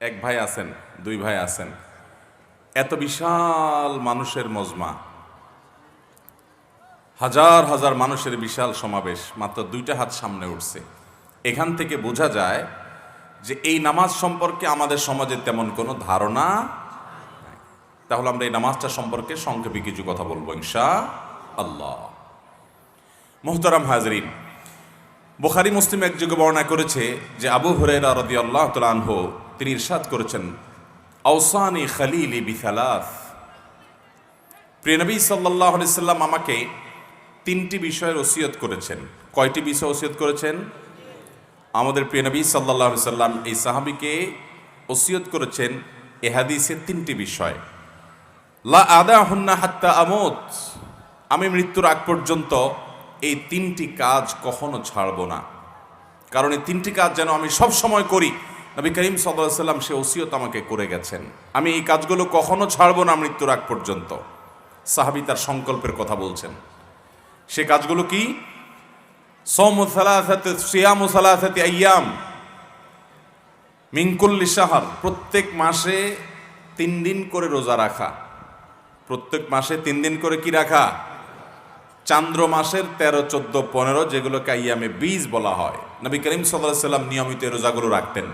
এক ভাই আছেন, দুই ভাই আছেন, এত বিশাল মানুষের মজমা, হাজার হাজার মানুষের বিশাল সমাবেশ, মাত্র দুইটা হাত সামনে উঠছে। এখান থেকে বোঝা যায় যে এই নামাজ সম্পর্কে আমাদের সমাজে তেমন কোনো ধারণা নাই। তাহলে আমরা এই নামাজটা সম্পর্কে সংক্ষেপে কিছু কথা বলবো ইনশাআল্লাহ। মুহতারাম হাজরিন, বুখারী মুসলিম এক যুগে বর্ণনা করেছে যে আবু হুরায়রা রাদিয়াল্লাহু তাআলা আনহু তিনি ইরশাদ করেছেন, আওসানি খলিলি বিসালাস, প্রিয় নবী সাল্লাল্লাহু আলাইহি সাল্লাম আমাকে তিনটি বিষয়ের ওসিয়ত করেছেন। কয়টি বিষয় ওসিয়ত করেছেন? আমাদের প্রিয় নবী সাল্লাল্লাহু আলাইহি সাল্লাম এই সাহাবীকে ওসিয়ত করেছেন এ হাদিসে তিনটি বিষয়। লা আদাহুন্না হাত্তা আমুত, আমি মৃত্যুর আগ পর্যন্ত এই তিনটি কাজ কখনো ছাড়ব না, কারণ এই তিনটি কাজ যেন আমি সব সময় করি। নবী করিম সাল্লাল্লাহু আলাইহি সাল্লাম সে ওসিয়ত আমাকে করে গেছেন, আমি এই কাজগুলো কখনো ছাড়ব না মৃত্যুর আগ পর্যন্ত। সাহাবী তার সংকল্পের কথা বলছেন। সে কাজগুলো কি? সাওমু সালাসাতি সিয়ামু সালাসাতি আইয়াম মিন কুল্লি শাহর, প্রত্যেক মাসে 3 দিন করে রোজা রাখা। প্রত্যেক মাসে 3 দিন করে কি রাখা? চান্দ্র মাসের 13, 14, 15 যেগুলোকে আইয়ামে বীজ বলা হয়। নবী করিম সাল্লাল্লাহু আলাইহি সাল্লাম নিয়মিত এই রোজাগুলো রাখতেন।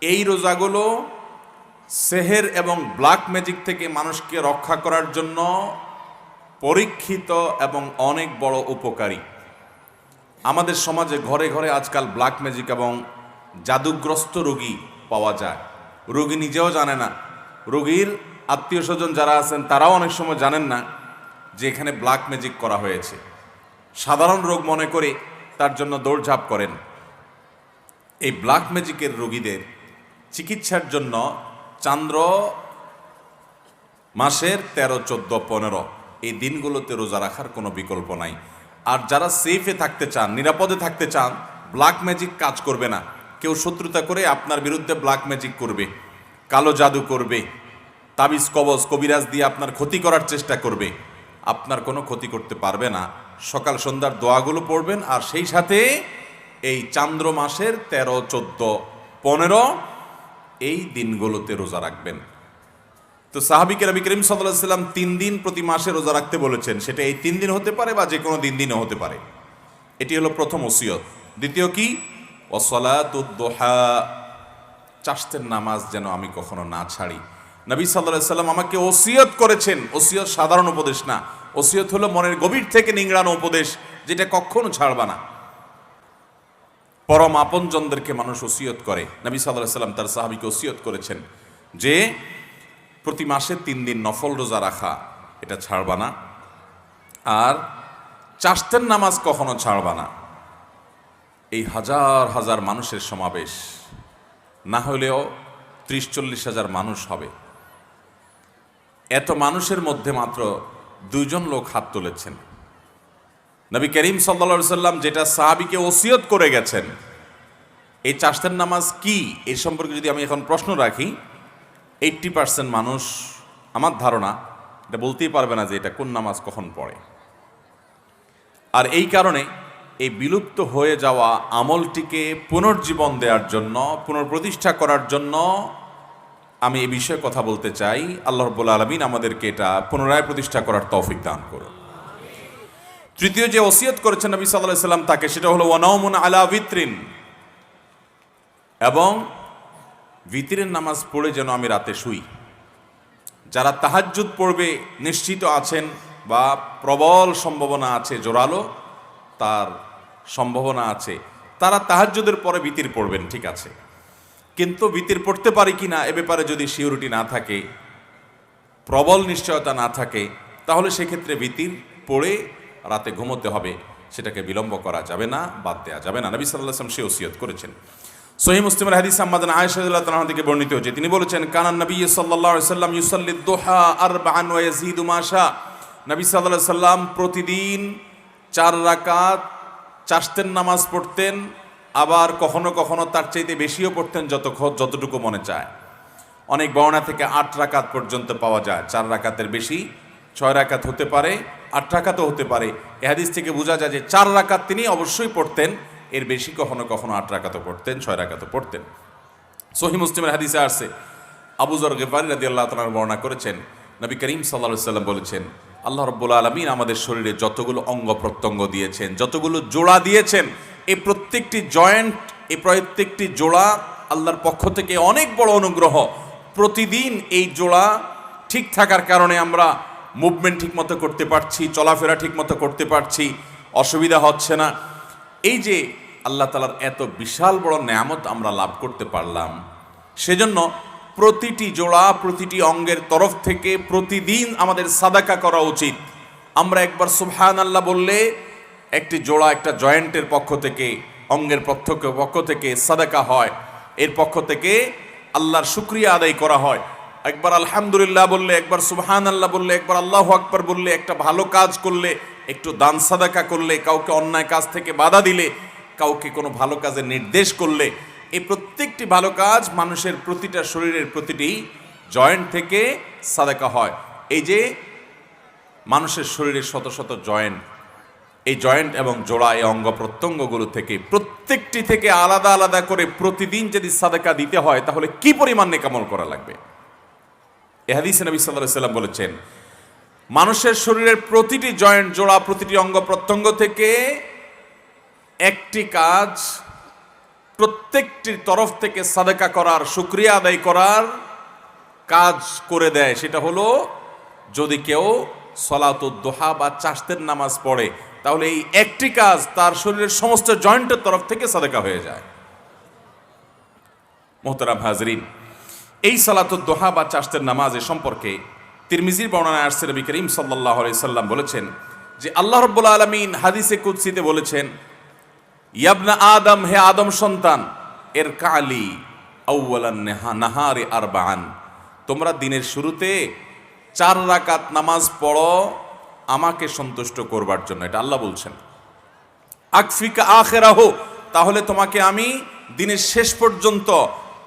এই রোজাগুলো সেহের এবং ব্ল্যাক ম্যাজিক থেকে মানুষকে রক্ষা করার জন্য পরীক্ষিত এবং অনেক বড় উপকারী। আমাদের সমাজে ঘরে ঘরে আজকাল ব্ল্যাক ম্যাজিক এবং জাদুগ্রস্ত রোগী পাওয়া যায়। রোগী নিজেও জানে না, রোগীর আত্মীয় স্বজন যারা আছেন তারাও অনেক সময় জানেন না যে এখানে ব্ল্যাক ম্যাজিক করা হয়েছে। সাধারণ রোগ মনে করে তার জন্য দৌড়ঝাঁপ করেন। এই ব্ল্যাক ম্যাজিকের রোগীদের চিকিৎসার জন্য চান্দ্র মাসের 13, 14, 15 এই দিনগুলোতে রোজা রাখার কোনো বিকল্প নাই। আর যারা সেফে থাকতে চান, নিরাপদে থাকতে চান, ব্ল্যাক ম্যাজিক কাজ করবে না। কেউ শত্রুতা করে আপনার বিরুদ্ধে ব্ল্যাক ম্যাজিক করবে, কালো জাদু করবে, তাবিজ কবজ কবিরাজ দিয়ে আপনার ক্ষতি করার চেষ্টা করবে, আপনার কোনো ক্ষতি করতে পারবে না। সকাল সন্ধ্যার দোয়াগুলো পড়বেন আর সেই সাথে এই চান্দ্র মাসের 13, 14, 15 এই দিনগুলোতে রোজা রাখবেন। তো সাহাবীকে নবী করিম সাল্লাল্লাহু আলাইহি সাল্লাম 3 দিন প্রতি মাসে রোজা রাখতে বলেছেন। সেটা এই 3 দিন হতে পারে বা যে কোনো দিনও হতে পারে। এটি হলো প্রথম ওসিয়ত। দ্বিতীয় কি? ওয়াসসালাতুদ দুহা, চাষতের নামাজ যেন আমি কখনো না ছাড়ি। নবী সাল্লাল্লাহু আলাইহি সাল্লাম আমাকে ওসিয়ত করেছেন। ওসিয়ত সাধারণ উপদেশ না, ওসিয়ত হলো মনের গভীর থেকে নিংড়ানো উপদেশ, যেটা কখনো ছাড়বা না। পরম আপনজনদেরকে মানুষ ওসিয়ত করে। নবী সাল্লাল্লাহু আলাইহি সাল্লাম তার সাহাবীকে ওসিয়ত করেছেন যে প্রতি মাসে 3 দিন নফল রোজা রাখা, এটা ছাড়বা না। আর চাষতের নামাজ কখনো ছাড়বা না। এই হাজার হাজার মানুষের সমাবেশ, না হলেও 30-40 হাজার মানুষ হবে। এত মানুষের মধ্যে মাত্র 2 জন লোক হাত তুলেছেন। নবী করিম সাল্লাল্লাহু আলাইহি সাল্লাম যেটা সাহাবীকে ওসিয়ত করে গেছেন, এই চাষতের নামাজ কি এই সম্পর্কে যদি আমি এখন প্রশ্ন রাখি, 80% মানুষ আমার ধারণা এটা বলতেই পারবে না যে এটা কোন নামাজ কখন পড়ে। আর এই কারণে এই বিলুপ্ত হয়ে যাওয়া আমলটিকে পুনর্জীবন দেওয়ার জন্য, পুনঃপ্রতিষ্ঠা করার জন্য আমি এই বিষয়ে কথা বলতে চাই। আল্লাহ রাব্বুল আলামিন আমাদেরকে এটা পুনরায় প্রতিষ্ঠা করার তৌফিক দান করুন। তৃতীয় যে ওসিয়ত করেছেন নবী সাল্লাল্লাহু আলাইহি সাল্লাম তাকে, সেটা হলো ওয়ানাউমুন আলা বিত্রিন, এবং বিতরের নামাজ পড়ে যেন আমি রাতে শুই। যারা তাহাজ্জুদ পড়বে নিশ্চিত আছেন বা প্রবল সম্ভাবনা আছে, জোরালো তার সম্ভাবনা আছে, তারা তাহাজ্জুদের পরে বিতির পড়বেন, ঠিক আছে। কিন্তু বিতির পড়তে পারি কি না এ ব্যাপারে যদি সিউরিটি না থাকে, প্রবল নিশ্চয়তা না থাকে, তাহলে সেক্ষেত্রে বিতির পড়ে রাতে ঘুমোতে হবে। সেটাকে বিলম্ব করা যাবে না, বাদ দেওয়া যাবে না। নবী সাল্লাল্লাহু আলাইহি ওয়াসাল্লাম সে ওসিয়ত করেছেন। সহিহ মুসলিমের হাদিস আম্মাদান আয়েশা রাদিয়াল্লাহু তাআলা থেকে বর্ণিত হয়েছে, তিনি বলেছেন, কানান নবী সাল্লাল্লাহু আলাইহি ওয়াসাল্লাম ইউসাল্লি দুহা 4 ওয়া ইয়াজিদু মা শা। নবী সাল্লাল্লাহু আলাইহি ওয়াসাল্লাম প্রতিদিন 4 রাকাত চাষতের নামাজ পড়তেন, আবার কখনো কখনো তার চাইতে বেশিও পড়তেন যতটুকু মনে চায়। অনেক বর্ণনা থেকে 8 রাকাত পর্যন্ত পাওয়া যায়। 4 রাকাতের বেশি 6 রাকাত হতে পারে, 8 রাকাতও হতে পারে। এই হাদিস থেকে বোঝা যায় যে 4 রাকাত তিনি অবশ্যই পড়তেন, এর বেশি কখনো কখনো 8 রাকাতও পড়তেন, 6 রাকাতও পড়তেন। সহিহ মুসলিমের হাদিসে আসছে, আবু যর গিফারী রাদিয়াল্লাহু তাআলা বর্ণনা করেছেন, নবী করিম সাল্লাল্লাহু আলাইহি ওয়াসাল্লাম বলেছেন, আল্লাহ রাব্বুল আলামিন আমাদের শরীরে যতগুলো অঙ্গ প্রত্যঙ্গ দিয়েছেন, যতগুলো জোড়া দিয়েছেন, এই প্রত্যেকটি জয়েন্ট, এই প্রত্যেকটি জোড়া আল্লাহর পক্ষ থেকে অনেক বড় অনুগ্রহ। প্রতিদিন এই জোড়া ঠিক থাকার কারণে আমরা মুভমেন্ট ঠিক মতো করতে পারছি, চলাফেরা ঠিক মতো করতে পারছি, অসুবিধা হচ্ছে না। এই যে আল্লাহ তাআলার এত বিশাল বড় নেয়ামত আমরা লাভ করতে পারলাম, সেজন্য প্রতিটি জোড়া, প্রতিটি অঙ্গের তরফ থেকে প্রতিদিন আমাদের সাদাকা করা উচিত। আমরা একবার সুবহানাল্লাহ বললে একটি জোড়া, একটা জয়েন্টের পক্ষ থেকে, অঙ্গের পক্ষ থেকে সাদাকা হয়, এর পক্ষ থেকে আল্লাহর শুকরিয়া আদায় করা হয়। একবার আলহামদুলিল্লাহ বললে, একবার সুবহানাল্লাহ বললে, একবার আল্লাহু আকবার বললে, একটা ভালো কাজ করলে, একটু দান সাদাকা করলে, কাউকে অন্যায় কাজ থেকে বাধা দিলে, কাউকে কোনো ভালো কাজের নির্দেশ করলে, এই প্রত্যেকটি ভালো কাজ মানুষের প্রতিটা শরীরের প্রতিটি জয়েন্ট থেকে সাদাকা হয়। এই যে মানুষের শরীরের শত শত জয়েন্ট, এই জয়েন্ট এবং জোড়া, এই অঙ্গ প্রত্যঙ্গগুলো থেকে প্রত্যেকটি থেকে আলাদা আলাদা করে প্রতিদিন যদি সাদাকা দিতে হয়, তাহলে কি পরিমাণ নেকামল করা লাগবে। এই হাদিসে নবী সাল্লাল্লাহু আলাইহি ওয়াসাল্লাম বলেছেন, মানুষের শরীরের প্রতিটি জয়েন্ট, জোড়া, প্রতিটি অঙ্গ প্রত্যঙ্গ থেকে একটি কাজ প্রত্যেকটির তরফ থেকে সাদাকা করার, শুকরিয়া আদায় করার কাজ করে দেয়। সেটা হলো, যদি কেউ সলাতুদ দুহা বা চাশতের নামাজ পড়ে, তাহলে এই একটি কাজ তার শরীরের সমস্ত জয়েন্টের তরফ থেকে সাদাকা হয়ে যায়। মুহতারাম হাজরিন, এই সালাতুদ দুহা বা চাশতের নামাজের সম্পর্কে তিরমিজির বর্ণনায় আসছে, নবী করিম সাল্লাল্লাহু আলাইহি সাল্লাম বলেছেন যে আল্লাহ রাব্বুল আলামিন হাদিসে কুদসিতে বলেছেন, ইয়াবনা আদম, হে আদম সন্তান, এর কালি আউয়ালান নাহারি আরবাআন, তোমরা দিনের শুরুতে 4 রাকাত নামাজ পড়ো আমাকে সন্তুষ্ট করবার জন্য। এটা আল্লাহ বলছেন। আকফিকা আখিরাহু, তাহলে তোমাকে আমি দিনের শেষ পর্যন্ত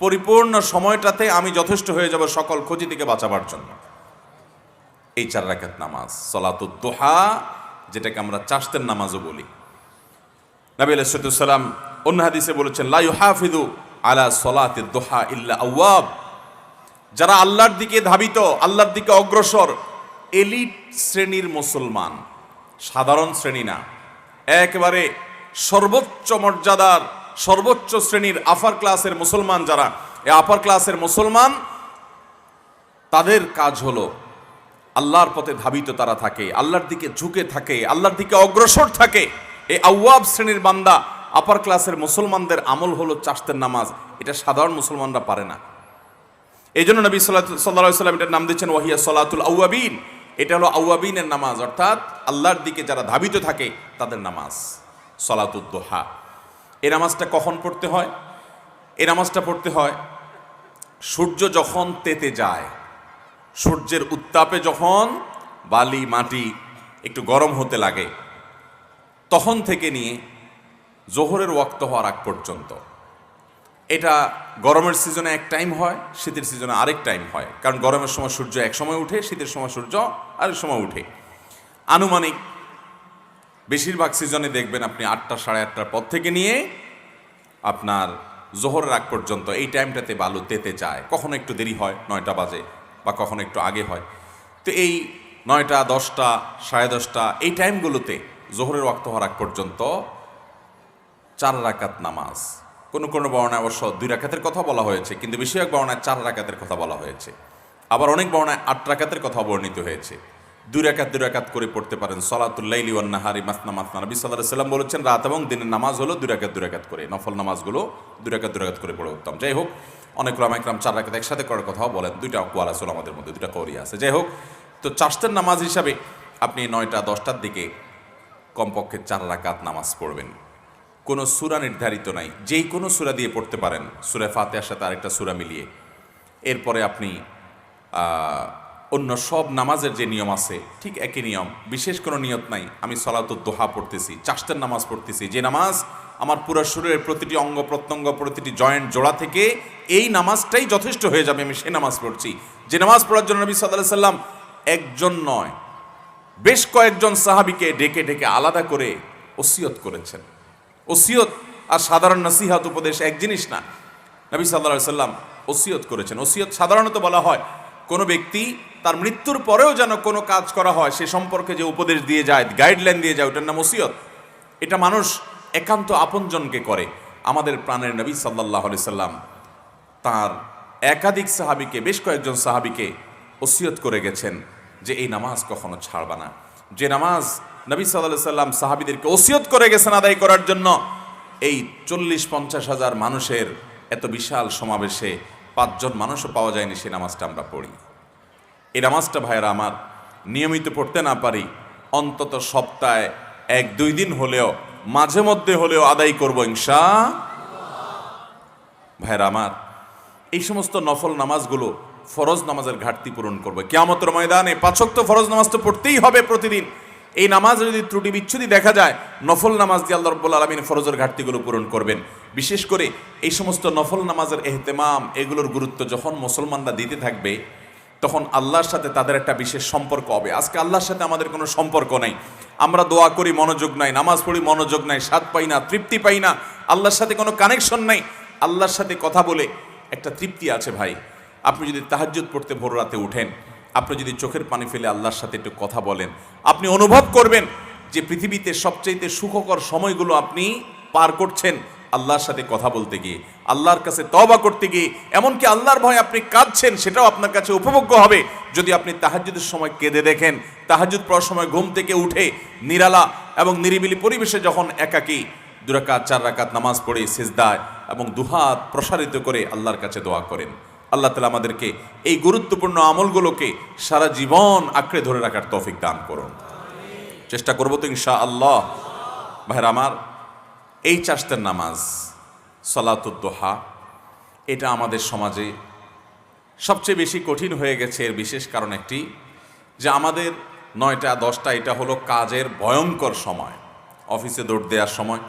পরিপূর্ণ সময়টাতে আমি যথেষ্ট হয়ে যাব সকল ক্ষতি থেকে বাঁচাবার জন্য। এই 4 রাকাত নামাজ সালাতুদ দুহা, যেটাকে আমরা চাশতের নামাজও বলি। নবী আলাইহিস সালাম অন্য হাদিসে বলেছেন, লা ইউহাফিযু আলা সালাতিদ দুহা ইল্লা আওয়াব, যারা আল্লাহর দিকে ধাবিত, আল্লাহর দিকে অগ্রসর, এলিট শ্রেণীর মুসলমান, সাধারণ শ্রেণী না, একেবারে সর্বোচ্চ মর্যাদার, সর্বোচ্চ শ্রেণীর আপার ক্লাসের মুসলমান যারা, এই আপার ক্লাসের মুসলমান, তাদের কাজ হলো আল্লাহর পথে ধাবিত তারা থাকে, আল্লাহর দিকে ঝুঁকে থাকে, আল্লাহর দিকে অগ্রসর থাকে। এই আওয়াব শ্রেণীর বান্দা, আপার ক্লাসের মুসলমানদের আমল হলো চাশতের নামাজ। এটা সাধারণ মুসলমানরা পারে না। এই জন্য নবী সাল্লাল্লাহু আলাইহি ওয়াসাল্লাম এটার নাম দিচ্ছেন ওয়াহিয়া সলাতুল আওয়াবিন। এটা হলো আওয়াবিনের নামাজ, অর্থাৎ আল্লাহর দিকে যারা ধাবিত থাকে তাদের নামাজ, সলাতুদ দুহা। এই নামাজটা কখন পড়তে হয়? এই নামাজটা পড়তে হয় সূর্য যখন তেতে যায়, সূর্যের উত্তাপে যখন বালি মাটি একটু গরম হতে লাগে, তখন থেকে নিয়ে জোহরের ওয়াক্ত হওয়ার আগ পর্যন্ত। এটা গরমের সিজনে এক টাইম হয়, শীতের সিজনে আরেক টাইম হয়। কারণ গরমের সময় সূর্য এক সময় উঠে, শীতের সময় সূর্য আরেক সময় উঠে। আনুমানিক বেশিরভাগ সিজনে দেখবেন আপনি 8টা সাড়ে 8টার পর থেকে নিয়ে আপনার জোহরের আগ পর্যন্ত এই টাইমটাতে বালু তেতে যায়। কখনো একটু দেরি হয়, 9টা বাজে, বা কখনো একটু আগে হয়। তো এই 9টা, 10টা, সাড়ে 10টা এই টাইমগুলোতে জোহরের ওয়াক্ত হওয়ার আগ পর্যন্ত 4 রাকাত নামাজ। কোনো কোনো বর্ণায় অবশ্য 2 রাকাতের কথা বলা হয়েছে, কিন্তু বেশিরভাগ বর্ণায় 4 রাকাতের কথা বলা হয়েছে। আবার অনেক বর্ণায় 8 রাকাতের কথা বর্ণিত হয়েছে। 2 রাকাত করে পড়তে পারেন। সলাতুল লাইলি ওয়ান নাহারি মাসনা মাসনা, নবী সাল্লাল্লাহু আলাইহি ওয়াসাল্লাম বলেছেন, রাত এবং দিনের নামাজ হলো 2 রাকাত করে, নফল নামাজগুলো 2 রাকাত করে পড়ে উত্তম। যাই হোক, অনেক উলামা ইকরাম 4 রাকাত একসাথে করার কথাও বলেন। 2টা আকওয়াল আছে আমাদের মধ্যে, 2টা কওলি আছে। যাই হোক, তো চাশতের নামাজ হিসাবে আপনি 9টা 10টার দিকে কমপক্ষে 4 রাকাত নামাজ পড়বেন। কোনো সূরা নির্ধারিত নাই, যেই কোনো সূরা দিয়ে পড়তে পারেন, সূরা ফাতিহার সাথে আরেকটা সূরা মিলিয়ে। এরপরে আপনি অন্য সব নামাজের যে নিয়ম আছে ঠিক একই নিয়ম, বিশেষ কোনো নিয়ত নাই। আমি সলাতুদ দুহা পড়তেছি, চাশতের নামাজ পড়তেছি, যে নামাজ আমার পুরো শরীরের প্রতিটি অঙ্গ প্রত্যঙ্গ, প্রতিটি জয়েন্ট জোড়া থেকে এই নামাজটাই যথেষ্ট হয়ে যাবে, আমি সেই নামাজ পড়ছি। যে নামাজ পড়ার জন্য নবী সাল্লাল্লাহু আলাইহি ওয়াসাল্লাম একজন নয়, বেশ কয়েকজন সাহাবীকে ডেকে ডেকে আলাদা করে ওসিয়ত করেছেন। ওসিয়ত আর সাধারণ নসিহত উপদেশ এক জিনিস না। নবী সাল্লাল্লাহু আলাইহি সাল্লাম ওসিয়ত করেছেন। ওসিয়ত সাধারণত বলা হয় কোনো ব্যক্তি তার মৃত্যুর পরেও যেন কোনো কাজ করা হয় সে সম্পর্কে যে উপদেশ দিয়ে যায়, গাইডলাইন দিয়ে যায়, ওটার নাম ওসিয়ত। এটা মানুষ একান্ত আপনজনকে করে। আমাদের প্রাণের নবী সাল্লাল্লাহু আলাইহি সাল্লাম তার একাধিক সাহাবীকে, বেশ কয়েকজন সাহাবীকে ওসিয়ত করে গেছেন যে এই নামাজ কখনো ছাড়বা না। যে নামাজ নবী সাল্লাল্লাহু আলাইহি সাল্লাম সাহাবীদেরকে ওসিয়ত করে গেছেন আদায় করার জন্য, এই 40-50 হাজার মানুষের এত বিশাল সমাবেশে 5 জন মানুষও পাওয়া যায়নি সেই নামাজটা আমরা পড়ি। এই নামাজটা ভাইয়েরা আমার নিয়মিত পড়তে না পারি, অন্তত সপ্তাহে 1-2 দিন হলেও, মাঝে মধ্যে হলেও আদায় করব ইনশাআল্লাহ। ভাইয়েরা আমার, এই সমস্ত নফল নামাজগুলো ফরজ নামাজের ঘাটতি পূরণ করবে। কিয়ামতের ময়দানে 5 ওয়াক্ত ফরজ নামাজ তো পড়তেই হবে প্রতিদিন। এই নামাজে যদি ত্রুটি বিচ্ছুতি দেখা যায়, নফল নামাজ দিয়ে আল্লাহ রাব্বুল আলামিন ফরজের ঘাটতিগুলো পূরণ করবেন। বিশেষ করে এই সমস্ত নফল নামাজের এহতেমাম, এগুলোর গুরুত্ব যখন মুসলমানরা দিতে থাকবে, তখন আল্লাহর সাথে তাদের একটা বিশেষ সম্পর্ক হবে। আজকে আল্লাহর সাথে আমাদের কোনো সম্পর্ক নাই, আমরা দোয়া করি মনোযোগ নাই, নামাজ পড়ি মনোযোগ নাই, স্বাদ পাই না, তৃপ্তি পাই না, আল্লাহর সাথে কোনো কানেকশন নাই। আল্লাহর সাথে কথা বলে একটা তৃপ্তি আছে ভাই। আপনি যদি তাহাজ্জুদ পড়তে ভোর রাতে উঠেন, আপনি যদি চোখের পানি ফেলে আল্লাহর সাথে একটু কথা বলেন, আপনি অনুভব করবেন যে পৃথিবীতে সবচাইতে সুখকর সময়গুলো আপনি পার করছেন আল্লাহর সাথে কথা বলতে গিয়ে, আল্লাহর কাছে তওবা করতে গিয়ে। এমনকি আল্লাহর ভয়ে আপনি কাঁদছেন, সেটাও আপনার কাছে উপভোগ্য হবে যদি আপনি তাহাজ্জুদের সময় কেঁদে দেখেন। তাহাজ্জুদ পড়ার সময় ঘুম থেকে উঠে নিরালা এবং নিরিবিলি পরিবেশে যখন একাকী 2 রাকাত 4 রাকাত নামাজ পড়ে সিজদায় এবং দুহাত প্রসারিত করে আল্লাহর কাছে দোয়া করেন। আল্লাহ তাআলা আমাদেরকে এই গুরুত্বপূর্ণ আমলগুলোকে সারা জীবন আঁকড়ে ধরে রাখার তৌফিক দান করুন। চেষ্টা করব তো ইনশাআল্লাহ। ভাইরা আমার, এই চাষতের নামাজ সালাতুদ দুহা, এটা আমাদের সমাজে সবচেয়ে বেশি কঠিন হয়ে গেছে। এর বিশেষ কারণ একটি, যে আমাদের 9টা-10টা এটা হলো কাজের ভয়ঙ্কর সময়, অফিসে দৌড় দেওয়ার সময়,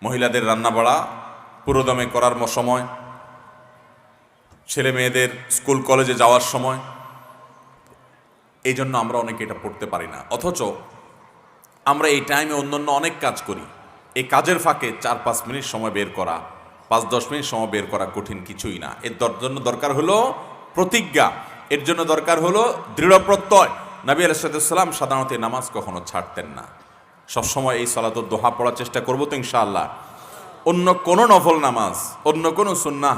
মহিলাদের রান্নাবাড়া পুরোদমে করার সময়, ছেলে মেয়েদের স্কুল কলেজে যাওয়ার সময়। এই জন্য আমরা অনেকে এটা পড়তে পারি না। অথচ আমরা এই টাইমে অন্যান্য অনেক কাজ করি। এই কাজের ফাঁকে 4-5 মিনিট সময় বের করা, 5-10 মিনিট সময় বের করা কঠিন কিছুই না। এর জন্য দরকার হলো প্রতিজ্ঞা, এর জন্য দরকার হলো দৃঢ় প্রত্যয়। নবী আলাইহিস সালাম সাধারণত এই নামাজ কখনো ছাড়তেন না। সবসময় এই সালাতুদ দুহা পড়ার চেষ্টা করবো তো ইনশাআল্লাহ। অন্য কোনো নফল নামাজ, অন্য কোনো সুন্নাহ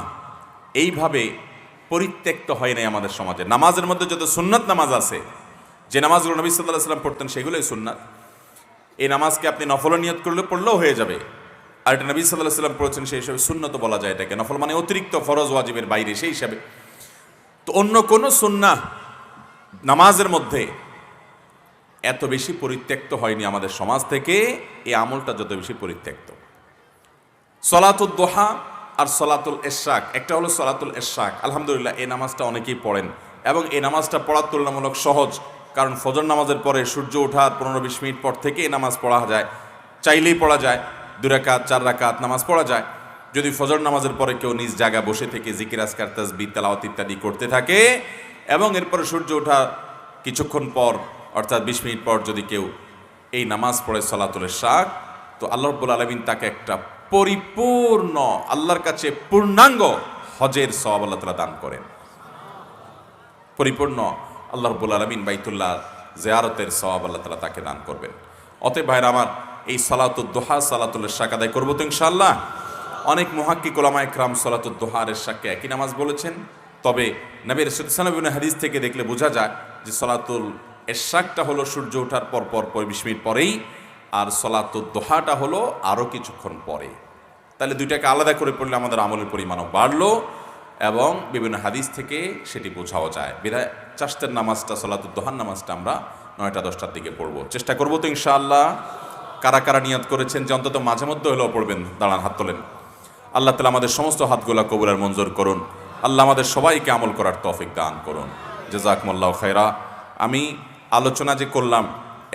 এইভাবে পরিত্যক্ত হয় নাই আমাদের সমাজে। নামাজের মধ্যে যত সুন্নাত নামাজ আছে, যে নামাজগুলো নবী সাল্লাল্লাহু আলাইহি ওয়াসাল্লাম পড়তেন, সেগুলোই সুন্নাত। এই নামাজকে আপনি নফল নিয়ত করলে পড়লেও হয়ে যাবে। আর এটা নবী সাল্লাল্লাহু আলাইহি ওয়াসাল্লাম পড়েছেন, সেই হিসাবে সুন্নত বলা যায় এটাকে। নফল মানে অতিরিক্ত ফরজ ওয়াজিবের বাইরে, সেই হিসাবে। তো অন্য কোনো সুন্নাহ নামাজের মধ্যে এত বেশি পরিত্যক্ত হয়নি আমাদের সমাজ থেকে, এই আমলটা যত বেশি পরিত্যক্ত। সলাতুদ দুহা আর সলাতুল ইশরাক, একটা হলো সলাতুল ইশরাক। আলহামদুলিল্লাহ এই নামাজটা অনেকেই পড়েন এবং এই নামাজটা পড়ার তুলনামূলক সহজ। কারণ ফজর নামাজের পরে সূর্য ওঠার 15-20 মিনিট পর থেকে এই নামাজ পড়া যায়, চাইলেই পড়া যায়। 2 রাকাত 4 রাকাত নামাজ পড়া যায় যদি ফজর নামাজের পরে কেউ নিজ জায়গায় বসে থেকে জিকির আজকার তাসবিহ তেলাওয়াত ইত্যাদি করতে থাকে। এবং এরপরে সূর্য ওঠা কিছুক্ষণ পর, অর্থাৎ 20 মিনিট পর যদি কেউ এই নামাজ পড়ে সলাতুল ইশরাক, তো আল্লাহ রাব্বুল আলামিন তাকে একটা পরিপূর্ণ, আল্লাহর কাছে পূর্ণাঙ্গ হজের সওয়াব আল্লাহ তাআলা দান করেন। পরিপূর্ণ আল্লাহ রাব্বুল আলামিন বাইতুল্লাহ জিয়ারতের সওয়াব আল্লাহ তাআলা তাকে দান করবেন। অতএব ভাইরা আমার, এই সালাতুদ দুহা সালাতুল ইশরাক আদায় করবো তো ইনশাআল্লাহ। অনেক মুহাক্কিক উলামা ইকরাম সালাতুদ দুহা আর ইশরাককে একই নামাজ বলেছেন। তবে নবী রাসূল সাল্লাল্লাহু আলাইহি ওয়াসাল্লাম হাদিস থেকে দেখলে বোঝা যায় যে সালাতুল ইশরাকটা হলো সূর্য ওঠার পর 20 মিনিট পরেই, আর সলাতুদ দুহাটা হলো আরও কিছুক্ষণ পরে। তাহলে দুইটাকে আলাদা করে পড়লে আমাদের আমলের পরিমাণও বাড়লো এবং বিভিন্ন হাদিস থেকে সেটি বোঝাও যায়। বিধায় চাষতের নামাজটা, সলাতুদ দুহার নামাজটা আমরা 9টা-10টার দিকে পড়বো, চেষ্টা করবো তো ইনশাআল্লাহ। কারা কারা নিয়ত করেছেন যে অন্তত মাঝে মধ্যে হলেও পড়বেন? দাঁড়ান, হাত তোলেন। আল্লাহ তাআলা আমাদের সমস্ত হাতগুলা কবুল আর মঞ্জুর করুন। আল্লাহ আমাদের সবাইকে আমল করার তৌফিক দান করুন। জাযাকুমুল্লাহু খায়রা। আমি আলোচনা যে করলাম,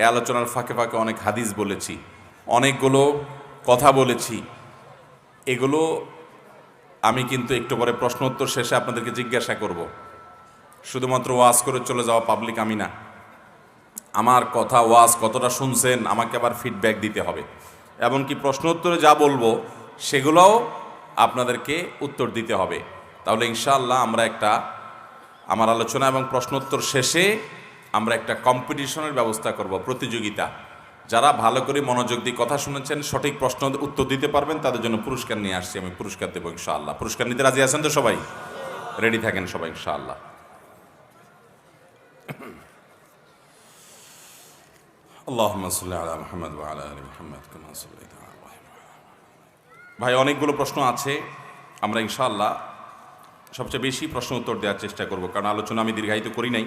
এই আলোচনার ফাঁকে ফাঁকে অনেক হাদিস বলেছি, অনেকগুলো কথা বলেছি। এগুলো আমি কিন্তু একটু পরে প্রশ্ন উত্তর শেষে আপনাদেরকে জিজ্ঞাসা করব। শুধুমাত্র ওয়াজ করে চলে যাওয়া পাবলিক আমি না। আমার কথা, ওয়াজ কতটা শুনছেন, আমাকে আবার ফিডব্যাক দিতে হবে। এমনকি প্রশ্ন উত্তরে যা বলবো সেগুলোও আপনাদেরকে উত্তর দিতে হবে। তাহলে ইনশাআল্লাহ আমরা আমার আলোচনা এবং প্রশ্নোত্তর শেষে আমরা একটা কম্পিটিশনের ব্যবস্থা করব, প্রতিযোগিতা। যারা ভালো করে মনোযোগ দিয়ে কথা শুনেছেন, সঠিক প্রশ্ন উত্তর দিতে পারবেন, তাদের জন্য পুরস্কার নিয়ে আসছি। আমি পুরস্কার দেবো ইনশাআল্লাহ। পুরস্কার নিতে রাজি আছেন তো সবাই? রেডি থাকেন সবাই ইনশাআল্লাহ। আল্লাহুম্মা সাল্লি আলা মুহাম্মাদ ওয়া আলা আলি মুহাম্মাদ কামা সাল্লাইতা আলা ইব্রাহিম। ভাই, অনেকগুলো প্রশ্ন আছে, আমরা ইনশাআল্লাহ সবচেয়ে বেশি প্রশ্ন উত্তর দেওয়ার চেষ্টা করব, কারণ আলোচনা আমি দীর্ঘায়িত করি নাই,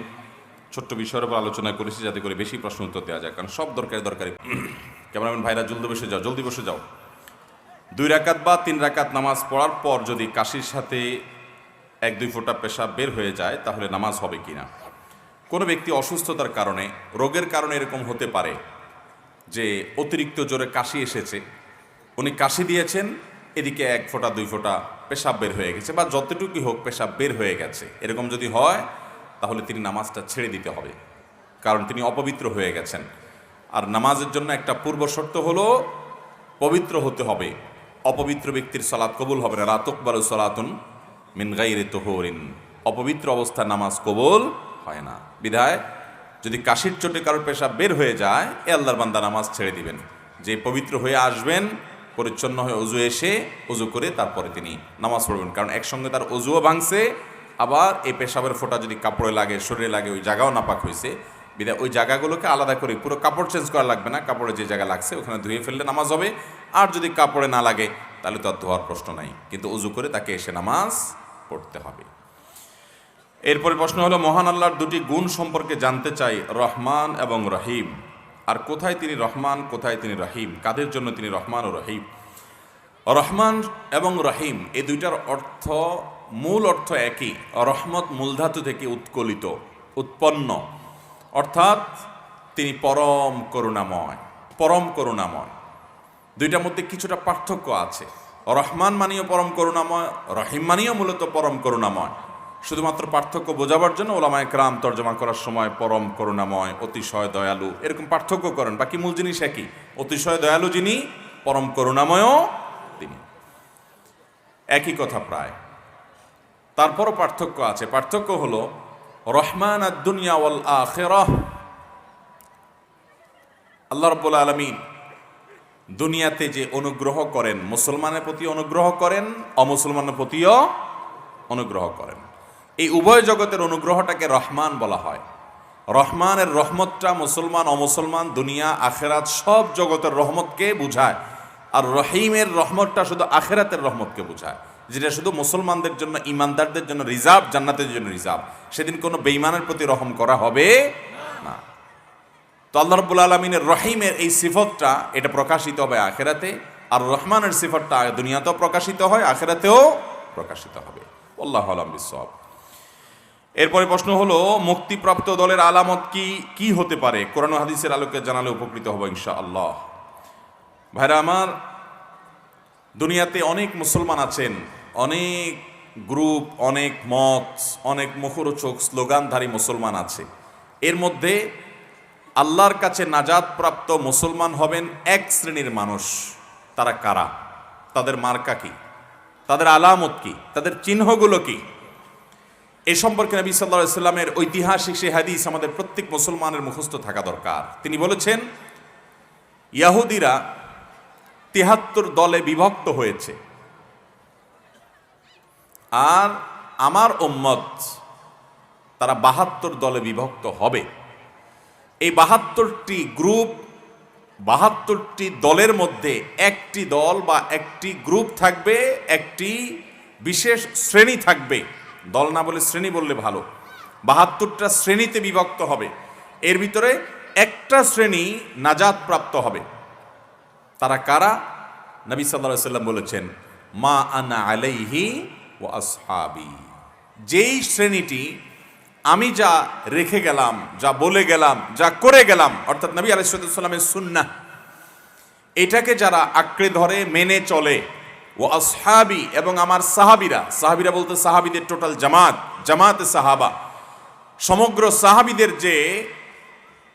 ছোট্ট বিষয়ের উপর আলোচনা করেছি যাতে করে বেশি প্রশ্ন উত্তর দেওয়া যায়, কারণ সব দরকারি। ক্যামেরাম্যান ভাইরা জলদি বসে যাও। 2 রাকাত বা 3 রাকাত নামাজ পড়ার পর যদি কাশির সাথে 1-2 ফোঁটা পেশাব বের হয়ে যায়, তাহলে নামাজ হবে কিনা? কোনো ব্যক্তি অসুস্থতার কারণে, রোগের কারণে এরকম হতে পারে যে অতিরিক্ত জোরে কাশি এসেছে, উনি কাশি দিয়েছেন, এদিকে 1 ফোঁটা 2 ফোঁটা পেশাব বের হয়ে গেছে, বা যতটুকুই হোক পেশাব বের হয়ে গেছে, এরকম যদি হয় তাহলে তিনি নামাজটা ছেড়ে দিতে হবে, কারণ তিনি অপবিত্র হয়ে গেছেন। আর নামাজের জন্য একটা পূর্ব শর্ত হলো পবিত্র হতে হবে। অপবিত্র ব্যক্তির সালাত কবুল হবে না। লা তুকবালু সালাতুন মিন গায়রি তুহুরিন, অপবিত্র অবস্থায় নামাজ কবুল হয় না। বিধায় যদি কাশির চোটে কারোর পেশাব বের হয়ে যায়, এ আল্লাহর বান্দা নামাজ ছেড়ে দিবেন। যে পবিত্র হয়ে আসবেন, পরিচ্ছন্ন হয়ে অজু করে তারপরে তিনি নামাজ পড়বেন, কারণ একসঙ্গে তার অজুও ভাঙছে, আবার এই পেশাবের ফোঁটা যদি কাপড়ে লাগে, শরীরে লাগে, ওই জায়গাও নাপাক হয়েছে। বিধায় ওই জায়গাগুলোকে আলাদা করে, পুরো কাপড় চেঞ্জ করা লাগবে না, কাপড়ে যে জায়গা লাগছে ওখানে ধুয়ে ফেললে নামাজ হবে। আর যদি কাপড়ে না লাগে তাহলে তো আর ধোয়ার প্রশ্ন নাই, কিন্তু অজু করে তাকে এসে নামাজ পড়তে হবে। এরপরে প্রশ্ন হলো, মহান আল্লাহর 2টি গুণ সম্পর্কে জানতে চাই, রহমান এবং রহিম। আর কোথায় তিনি রহমান, কোথায় তিনি রহিম, কাদের জন্য তিনি রহমান ও রহিম? রহমান এবং রহিম এই দুইটার অর্থ, মূল অর্থ একই। রহমত মূলধাতু থেকে উৎপন্ন, অর্থাৎ তিনি পরম করুণাময়। দুইটার মধ্যে কিছুটা পার্থক্য আছে। রহমান মানেও পরম করুণাময়, রহিম মানেও মূলত পরম করুণাময়। শুধুমাত্র পার্থক্য বোঝাবার জন্য ওলামায়ে কেরাম তর্জমা করার সময় পরম করুণাময়, অতিশয় দয়ালু এরকম পার্থক্য করেন, বাকি মূল জিনিস একই। অতিশয় দয়ালু যিনি, পরম করুণাময়ও তিনি, একই কথা প্রায়। তারপরও পার্থক্য আছে। পার্থক্য হলো রহমান আদ-দুনিয়া ওয়াল আখিরাহ, আল্লাহ রাব্বুল আলামিন দুনিয়াতে যে অনুগ্রহ করেন, মুসলমানের প্রতি অনুগ্রহ করেন, অমুসলমানের প্রতিও অনুগ্রহ করেন। এই উভয় জগতের অনুগ্রহটাকে রহমান বলা হয়। রহমানের রহমতটা মুসলমান, অমুসলমান, দুনিয়া, আখেরাত সব জগতের রহমতকে বুঝায়। আর রহিমের রহমতটা শুধু আখেরাতের রহমতকে বুঝায়, যেটা শুধু মুসলমানদের জন্য, ইমানদারদের জন্য রিজার্ভ, জান্নাতের জন্য রিজার্ভ। সেদিন কোনো বেঈমানের প্রতি রহম করা হবে না। তো আল্লাহ রাব্বুল আলামিনের রহিমের এই সিফতটা, এটা প্রকাশিত হবে আখেরাতে, আর রহমানের সিফতটা দুনিয়াতেও প্রকাশিত হয়, আখেরাতেও প্রকাশিত হবে। আল্লাহু আ'লাম বিসওয়াব। এরপরে প্রশ্ন হলো, মুক্তিপ্রাপ্ত দলের আলামত কি হতে পারে? কোরআন ও হাদিসের আলোকে জানালে উপকৃত হব ইনশাআল্লাহ। ভাইরা আমার, দুনিয়াতে অনেক মুসলমান আছেন, অনেক গ্রুপ, অনেক মত, অনেক মুখরোচক স্লোগানধারী মুসলমান আছে। এর মধ্যে আল্লাহর কাছে নাজাত প্রাপ্ত মুসলমান হবেন এক শ্রেণীর মানুষ। তারা কারা? তাদের মার্কা কি? তাদের আলামত কি? তাদের চিহ্নগুলো কি? এ সম্পর্কে নবী সাল্লাল্লাহু আলাইহি ওয়াসাল্লামের ঐতিহাসিক সেই হাদিস আমাদের প্রত্যেক মুসলমানের মুখস্থ থাকা দরকার। তিনি বলেছেন, ইহুদিরা ৭৩ দলে বিভক্ত হয়েছে, আর আমার উম্মত তারা ৭২ দলে বিভক্ত হবে। এই ৭২টি গ্রুপ, ৭২টি দলের মধ্যে একটি দল বা একটি গ্রুপ থাকবে, একটি বিশেষ শ্রেণী থাকবে। দল না বলে শ্রেণী বললে ভালো। ৭২টা শ্রেণীতে বিভক্ত হবে, এর ভিতরে একটা শ্রেণী নাজাত প্রাপ্ত হবে। তারা কারা? নবী সাল্লাল্লাহু আলাইহি ওয়াসাল্লাম বলেছেন, মা আনা আলাইহি ওয়া আসহাবি। যেই শ্রেণীটি আমি যা রেখে গেলাম, যা বলে গেলাম, যা করে গেলাম, অর্থাৎ নবী আলাইহিস সালামের সুন্নাহ, এটাকে যারা আঁকড়ে ধরে, মেনে চলে, ও আসহাবি, এবং আমার সাহাবিরা বলতে সাহাবিদের টোটাল জামাতে সাহাবা, সমগ্র সাহাবিদের যে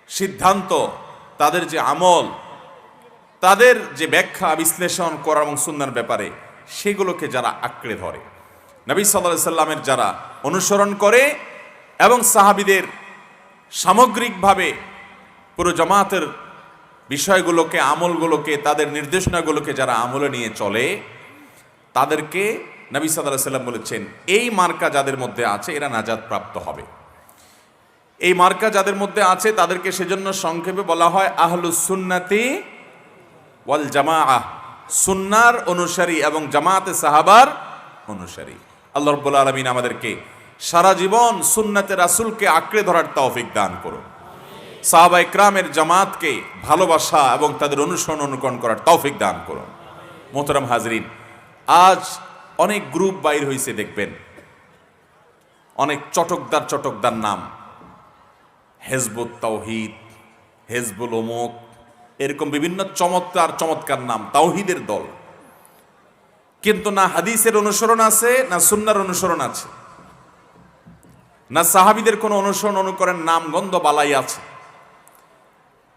সিদ্ধান্ত, তাদের যে আমল, তাদের যে ব্যাখ্যা বিশ্লেষণ করা এবং সুন্নাহর ব্যাপারে, সেগুলোকে যারা আঁকড়ে ধরে, নবী সাল্লাল্লাহু আলাইহি সাল্লামের যারা অনুসরণ করে এবং সাহাবীদের সামগ্রিকভাবে পুরো জামাতের বিষয়গুলোকে, আমলগুলোকে, তাদের নির্দেশনাগুলোকে যারা আমলে নিয়ে চলে, তাদেরকে নবী সাল্লাল্লাহু আলাইহি সাল্লাম বলেছেন এই মার্কা যাদের মধ্যে আছে এরা নাজাত প্রাপ্ত হবে। এই মার্কা যাদের মধ্যে আছে তাদেরকে সেজন্য সংক্ষেপে বলা হয় আহলুস সুন্নাতি ওয়াল জামাআহ, সুন্নার অনুসারী এবং জামাতে সাহাবার অনুসারী। আল্লাহ রাব্বুল আলামিন আমাদেরকে সারা জীবন সুন্নাতে রাসূলকে আঁকড়ে ধরার তৌফিক দান করুন, সাহাবা ইকরামের জামাতকে ভালোবাসা এবং তাদের অনুসরণ অনুকরণ করার তৌফিক দান করুন। মোহতারাম হাজরিন, আজ অনেক গ্রুপ বাইর হয়েছে, দেখবেন অনেক চটকদার নাম, হেজবুত তাওহীদ, হেজবুল অমুক, এরকম বিভিন্ন চমৎকার নাম, তাওহীদের দল। কিন্তু না হাদিসের অনুসরণ আছে, না সুন্নার অনুসরণ আছে, না সাহাবীদের কোনো অনুসরণ অনুকরণ নাম গন্ধ বালাই আছে।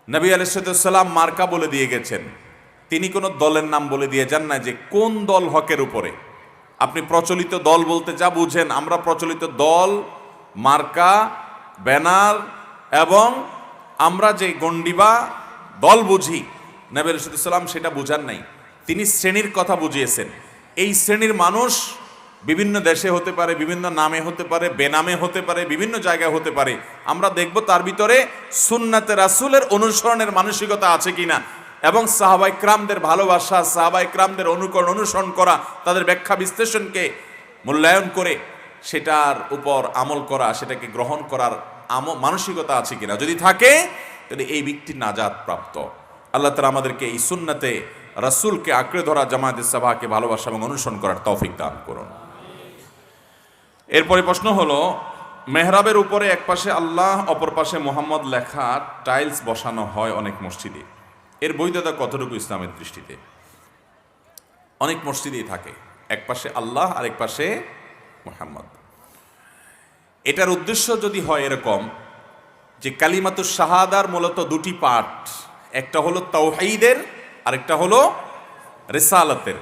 নবী আলাইহিস সালাম মার্কা বলে দিয়ে গেছেন, তিনি কোনো দলের নাম বলে দিয়ে যান না যে কোন দল হকের উপরে। আপনি প্রচলিত দল বলতে যা বুঝেন, আমরা প্রচলিত দল, মার্কা, ব্যানার এবং আমরা যে গন্ডিবা দল বুঝি, নবী আলাইহিস সালাম সেটা বুঝান নাই। তিনি শ্রেণীর কথা বুঝিয়েছেন। এই শ্রেণীর মানুষ বিভিন্ন দেশে হতে পারে, বিভিন্ন নামে হতে পারে, বেনামে হতে পারে, বিভিন্ন জায়গায় হতে পারে। আমরা দেখব তার ভিতরে সুন্নাতে রাসূলের অনুসরণের মানসিকতা আছে কিনা, এবং সাহাবায়ে কেরামদের ভালোবাসা, সাহাবায়ে কেরামদের অনুকরণ অনুসরণ করা, তাদের ব্যাখ্যা বিশ্লেষণকে মূল্যায়ন করে সেটার উপর আমল করা, সেটাকে গ্রহণ করার মানসিকতা আছে কিনা। যদি থাকে তাহলে এই ব্যক্তি নাজাত প্রাপ্ত। আল্লাহ তাআলা আমাদেরকে এই সুন্নাতে রাসূলকে আঁকড়ে ধরা, জামায়াতে সাহাবাকে ভালোবাসা এবং অনুসরণ করার তৌফিক দান করুন। এরপরে প্রশ্ন হলো, মেহরাবের উপরে এক পাশে আল্লাহ অপর পাশে মুহাম্মদ লেখা টাইলস বসানো হয় অনেক মসজিদে, এর বৈধতা কতটুকু ইসলামের দৃষ্টিতে? অনেক মসজিদেই থাকে, এক পাশে আল্লাহ আর এক পাশে মুহাম্মদ। এটার উদ্দেশ্য যদি হয় এরকম যে কালিমাতুশ শাহাদার মূলত দুটি পার্ট, একটা হলো তাওহীদের আর একটা হলো রিসালাতের।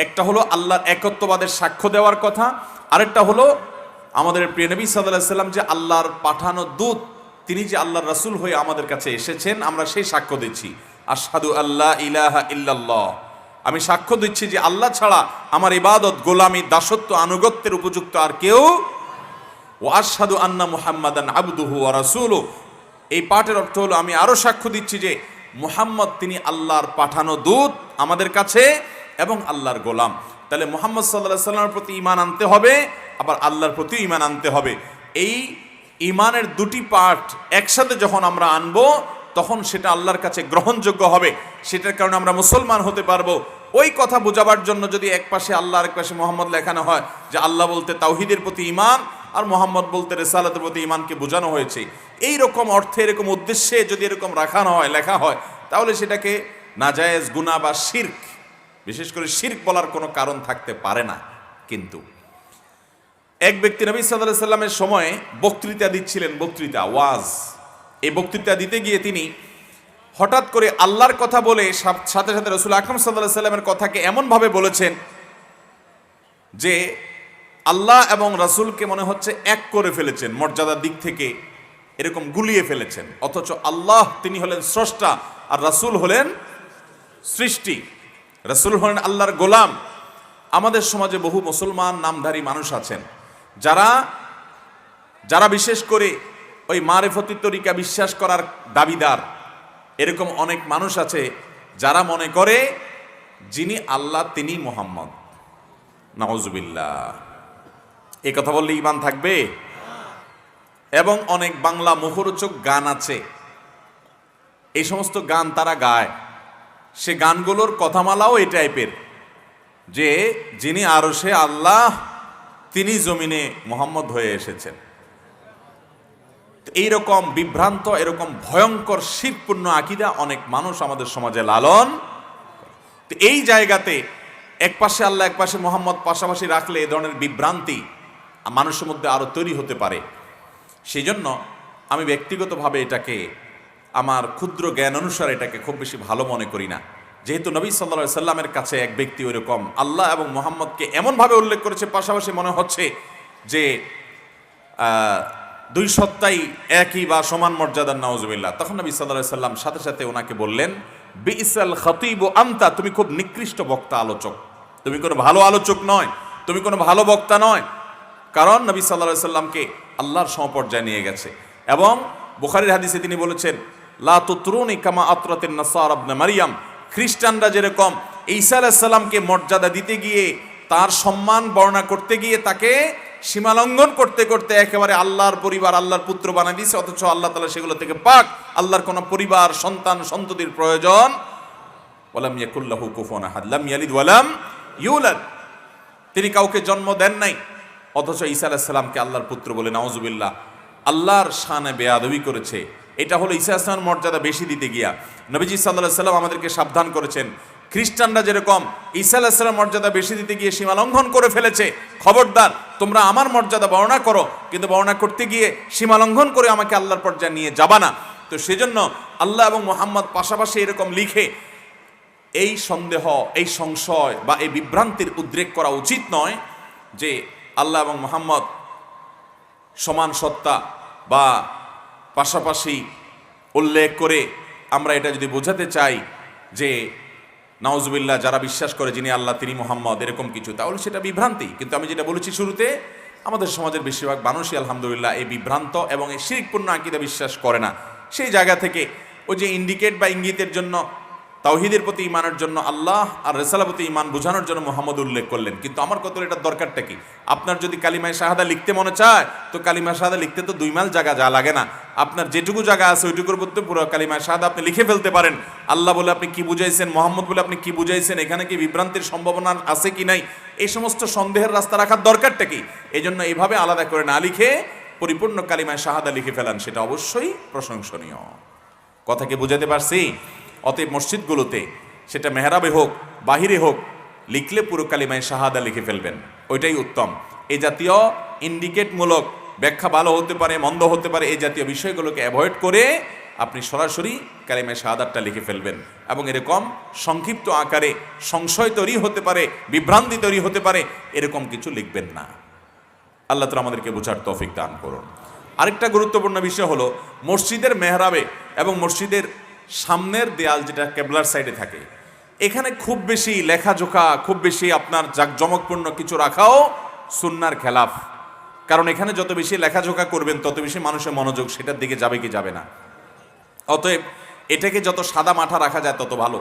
একটা হলো আল্লাহর একত্ববাদের সাক্ষ্য দেওয়ার কথা, আরেকটা হলো আমাদের প্রিয় নবী সাল্লাল্লাহু আলাইহি সাল্লাম যে আল্লাহর পাঠানো দূত, তিনি যে আল্লাহর রাসূল হয়ে আমাদের কাছে এসেছেন, আমরা সেই সাক্ষ্য দিচ্ছি। আশহাদু আল্লা ইলাহা ইল্লাল্লাহ, আমি সাক্ষ্য দিচ্ছি যে আল্লাহ ছাড়া আমার ইবাদত, গোলামি, দাসত্ব, আনুগত্যের উপযুক্ত আর কেউ। ওয়া আশহাদু আন্না মুহাম্মাদান আবদুহু ওয়া রাসূলুহু, এই পাঠের অর্থ হলো আমি আরো সাক্ষ্য দিচ্ছি যে মুহাম্মদ তিনি আল্লাহর পাঠানো দূত আমাদের কাছে এবং আল্লাহর গোলাম। তাহলে মুহাম্মদ সাল্লাল্লাহু আলাইহি সাল্লামের প্রতি ঈমান আনতে হবে, আবার আল্লাহর প্রতি ঈমান আনতে হবে। এই ঈমানের দুটি পার্ট একসাথে যখন আমরা আনবো তখন সেটা আল্লাহর কাছে গ্রহণযোগ্য হবে, সেটার কারণে আমরা মুসলমান হতে পারবো। ওই কথা বোঝাবার জন্য যদি এক পাশে আল্লাহ আর এক পাশে মুহাম্মদ লেখানো হয়, যে আল্লাহ বলতে তাওহীদের প্রতি ঈমান আর মুহাম্মদ বলতে রিসালাতের প্রতি ঈমানকে বোঝানো হয়েছে, এই রকম অর্থে, এরকম উদ্দেশ্যে যদি এরকম রাখানো হয়, লেখা হয়, তাহলে সেটাকে নাজায়েজ, গুনাহ বা শিরক, বিশেষ করে শিরক বলার কোনো কারণ থাকতে পারে না। কিন্তু এক ব্যক্তি নবী সাল্লাল্লাহু আলাইহি সাল্লামের সময় বক্তৃতা দিচ্ছিলেন, বক্তৃতা, ওয়াজ। এই বক্তৃতা দিতে গিয়ে তিনি হঠাৎ করে আল্লাহর কথা বলে সাথে সাথে রাসূল আকরাম সাল্লাল্লাহু আলাইহি সাল্লামের কথাকে এমনভাবে বলেছেন যে আল্লাহ এবং রাসূলকে মনে হচ্ছে এক করে ফেলেছেন, মর্যাদার দিক থেকে এরকম গুলিয়ে ফেলেছেন। অথচ আল্লাহ তিনি হলেন স্রষ্টা আর রাসূল হলেন সৃষ্টি, রাসূল হলেন আল্লাহর গোলাম। আমাদের সমাজে বহু মুসলমান নামধারী মানুষ আছেন যারা বিশেষ করে ওই মারিফতি তরিকা বিশ্বাস করার দাবিদার। এরকম অনেক মানুষ আছে যারা মনে করে যিনি আল্লাহ তিনি মুহাম্মদ। নাউজুবিল্লাহ, এই কথা বললে ঈমান থাকবে? এবং অনেক বাংলা মুখরোচক গান আছে, এই সমস্ত গান তারা গায়, সে গানগুলোর কথামালাও এই টাইপের যে যিনি আরশে আল্লাহ তিনি জমিনে মুহাম্মদ হয়ে এসেছেন। এইরকম বিভ্রান্ত, এরকম ভয়ঙ্কর শিরকপূর্ণ আকীদা অনেক মানুষ আমাদের সমাজে লালন। তো এই জায়গাতে এক পাশে আল্লাহ এক পাশে মুহাম্মদ পাশাপাশি রাখলে এই ধরনের বিভ্রান্তি মানুষের মধ্যে আরো তৈরি হতে পারে। সেই জন্য আমি ব্যক্তিগতভাবে এটাকে আমার ক্ষুদ্র জ্ঞান অনুসারে এটাকে খুব বেশি ভালো মনে করি না। যেহেতু নবী সাল্লাল্লাহু আলাইহি সাল্লামের কাছে এক ব্যক্তি ওইরকম আল্লাহ এবং মুহাম্মদকে এমনভাবে উল্লেখ করেছে, পাশাপাশি মনে হচ্ছে যে দুই সত্তাই একই বা সমান মর্যাদার, নাউজুবিল্লাহ। তখন নবী সাল্লাল্লাহু আলাইহি সাল্লাম সাথে সাথে ওনাকে বললেন, বিইসাল খতীবু আনতা, তুমি খুব নিকৃষ্ট বক্তা, আলোচক, তুমি কোনো ভালো আলোচক নয়, তুমি কোনো ভালো বক্তা নয়। কারণ নবী সাল্লাল্লাহু আলাইহি সাল্লামকে আল্লাহর সমপর্যায়ে নিয়ে গেছে। এবং বুখারীর হাদিসে তিনি বলেছেন, লা তুতরুনি কামা আতরাতিন নাসারা ইবনে মারইয়াম, খ্রিস্টানরা যেরকম ঈসা আলাইহিস সালামকে মর্যাদা দিতে গিয়ে, তার সম্মান বর্ণনা করতে গিয়ে তাকে সীমালঙ্ঘন করতে করতে একেবারে আল্লাহর পরিবার, আল্লাহর পুত্র বানায় দিয়েছে, অথচ আল্লাহ তাআলা সেগুলো থেকে পাক, আল্লাহর কোনো পরিবার, সন্তান, সন্ততির প্রয়োজন। ওয়ালাম ইয়াকুল লাহু কুফুয়ান আহাদ, লাম ইয়ালিদ ওয়ালাম ইউলাদ, তিনি কাউকে জন্ম দেন নাই, অথচ ঈসা আলাইহিস সালামকে আল্লাহর পুত্র বলে, নাউজুবিল্লাহ, আল্লাহর শানে বেয়াদবি করেছে। এটা হলো ঈসা আলাইহিস সালামের মর্যাদা বেশি দিতে গিয়া। নবীজি সাল্লাল্লাহু আলাইহি সাল্লাম আমাদেরকে সাবধান করেছেন, খ্রিস্টানরা যেরকম ঈসা আলাইহিস সালামের মর্যাদা বেশি দিতে গিয়ে সীমা লঙ্ঘন করে ফেলেছে, খবরদার তোমরা আমার মর্যাদা বর্ণনা করো, কিন্তু বর্ণনা করতে গিয়ে সীমা লঙ্ঘন করে আমাকে আল্লাহর পর্যায়ে নিয়ে যাবা না। তো সেজন্য আল্লাহ এবং মুহাম্মদ পাশাপাশি এরকম লিখে এই সন্দেহ, এই সংশয় বা এই বিভ্রান্তির উদ্রেক করা উচিত নয় যে আল্লাহ এবং মুহাম্মদ সমান সত্তা বা পাশাপাশি উল্লেখ করে আমরা এটা যদি বোঝাতে চাই যে নাউজুবিল্লাহ, যারা বিশ্বাস করে যিনি আল্লাহ তিনি মুহাম্মদ, এরকম কিছু, তাহলে সেটা বিভ্রান্তি। কিন্তু আমি যেটা বলেছি শুরুতে, আমাদের সমাজের বেশিরভাগ মানুষই আলহামদুলিল্লাহ এই বিভ্রান্ত এবং এই শিরকপূর্ণ আকীদা বিশ্বাস করে না। সেই জায়গা থেকে ওই যে ইন্ডিকেট বা ইঙ্গিতের জন্য, তাওহীদের প্রতি ঈমানের জন্য আল্লাহ আর রিসালার প্রতি ঈমান বোঝানোর জন্য মুহাম্মদ উল্লেখ করলেন। কিন্তু আমার কত এটার দরকারটা কি? আপনার যদি কালিমায়ে শাহাদা লিখতে মনে চায়, তো কালিমায়ে শাহাদা লিখতে তো 2 মাইল জায়গা যা লাগে না। আপনার যেটুকু জায়গা আছে ওইটুকুর মধ্যে পুরো কালিমায়ে শাহাদা আপনি লিখে ফেলতে পারেন। আল্লাহ বলে আপনি কি বুঝাইছেন, মুহাম্মদ বলে আপনি কি বুঝাইছেন, এখানে কি বিভ্রান্তির সম্ভাবনা আছে কি নাই, এই সমস্ত সন্দেহের রাস্তা রাখার দরকারটা কি? এই জন্য এইভাবে আলাদা করে না লিখে পরিপূর্ণ কালিমায়ে শাহাদা লিখে ফেলান, সেটা অবশ্যই প্রশংসনীয়। কথা কি বুঝাতে পারছি? অতএব মসজিদগুলোতে, সেটা মেহরাবে হোক বাহিরে হোক, লিখলে পুরো কালিমায়ে শাহাদা লিখে ফেলবেন, ওইটাই উত্তম। এই জাতীয় ইন্ডিকেটমূলক ব্যাখ্যা ভালো হতে পারে, মন্দ হতে পারে, এই জাতীয় বিষয়গুলোকে অ্যাভয়েড করে আপনি সরাসরি কালিমায়ে শাহাদাতটা লিখে ফেলবেন। এবং এরকম সংক্ষিপ্ত আকারে সংশয় তৈরি হতে পারে, বিভ্রান্তি তৈরি হতে পারে, এরকম কিছু লিখবেন না। আল্লাহ তাআলা আমাদেরকে বোঝার তৌফিক দান করুন। আরেকটা গুরুত্বপূর্ণ বিষয় হলো, মসজিদের মেহরাবে এবং মসজিদের সামনের দেয়াল যেটা কেবলার সাইডে থাকে, এখানে খুব বেশি লেখাজোখা, খুব বেশি আপনার জাঁকজমকপূর্ণ কিছু রাখাও সুন্নাহর খেলাফ। কারণ এখানে যত বেশি লেখাজোখা করবেন, তত বেশি মানুষের মনোযোগ সেটার দিকে যাবে কি যাবে না। অতএব এটাকে যত সাদা মাঠা রাখা যায় তত ভালো।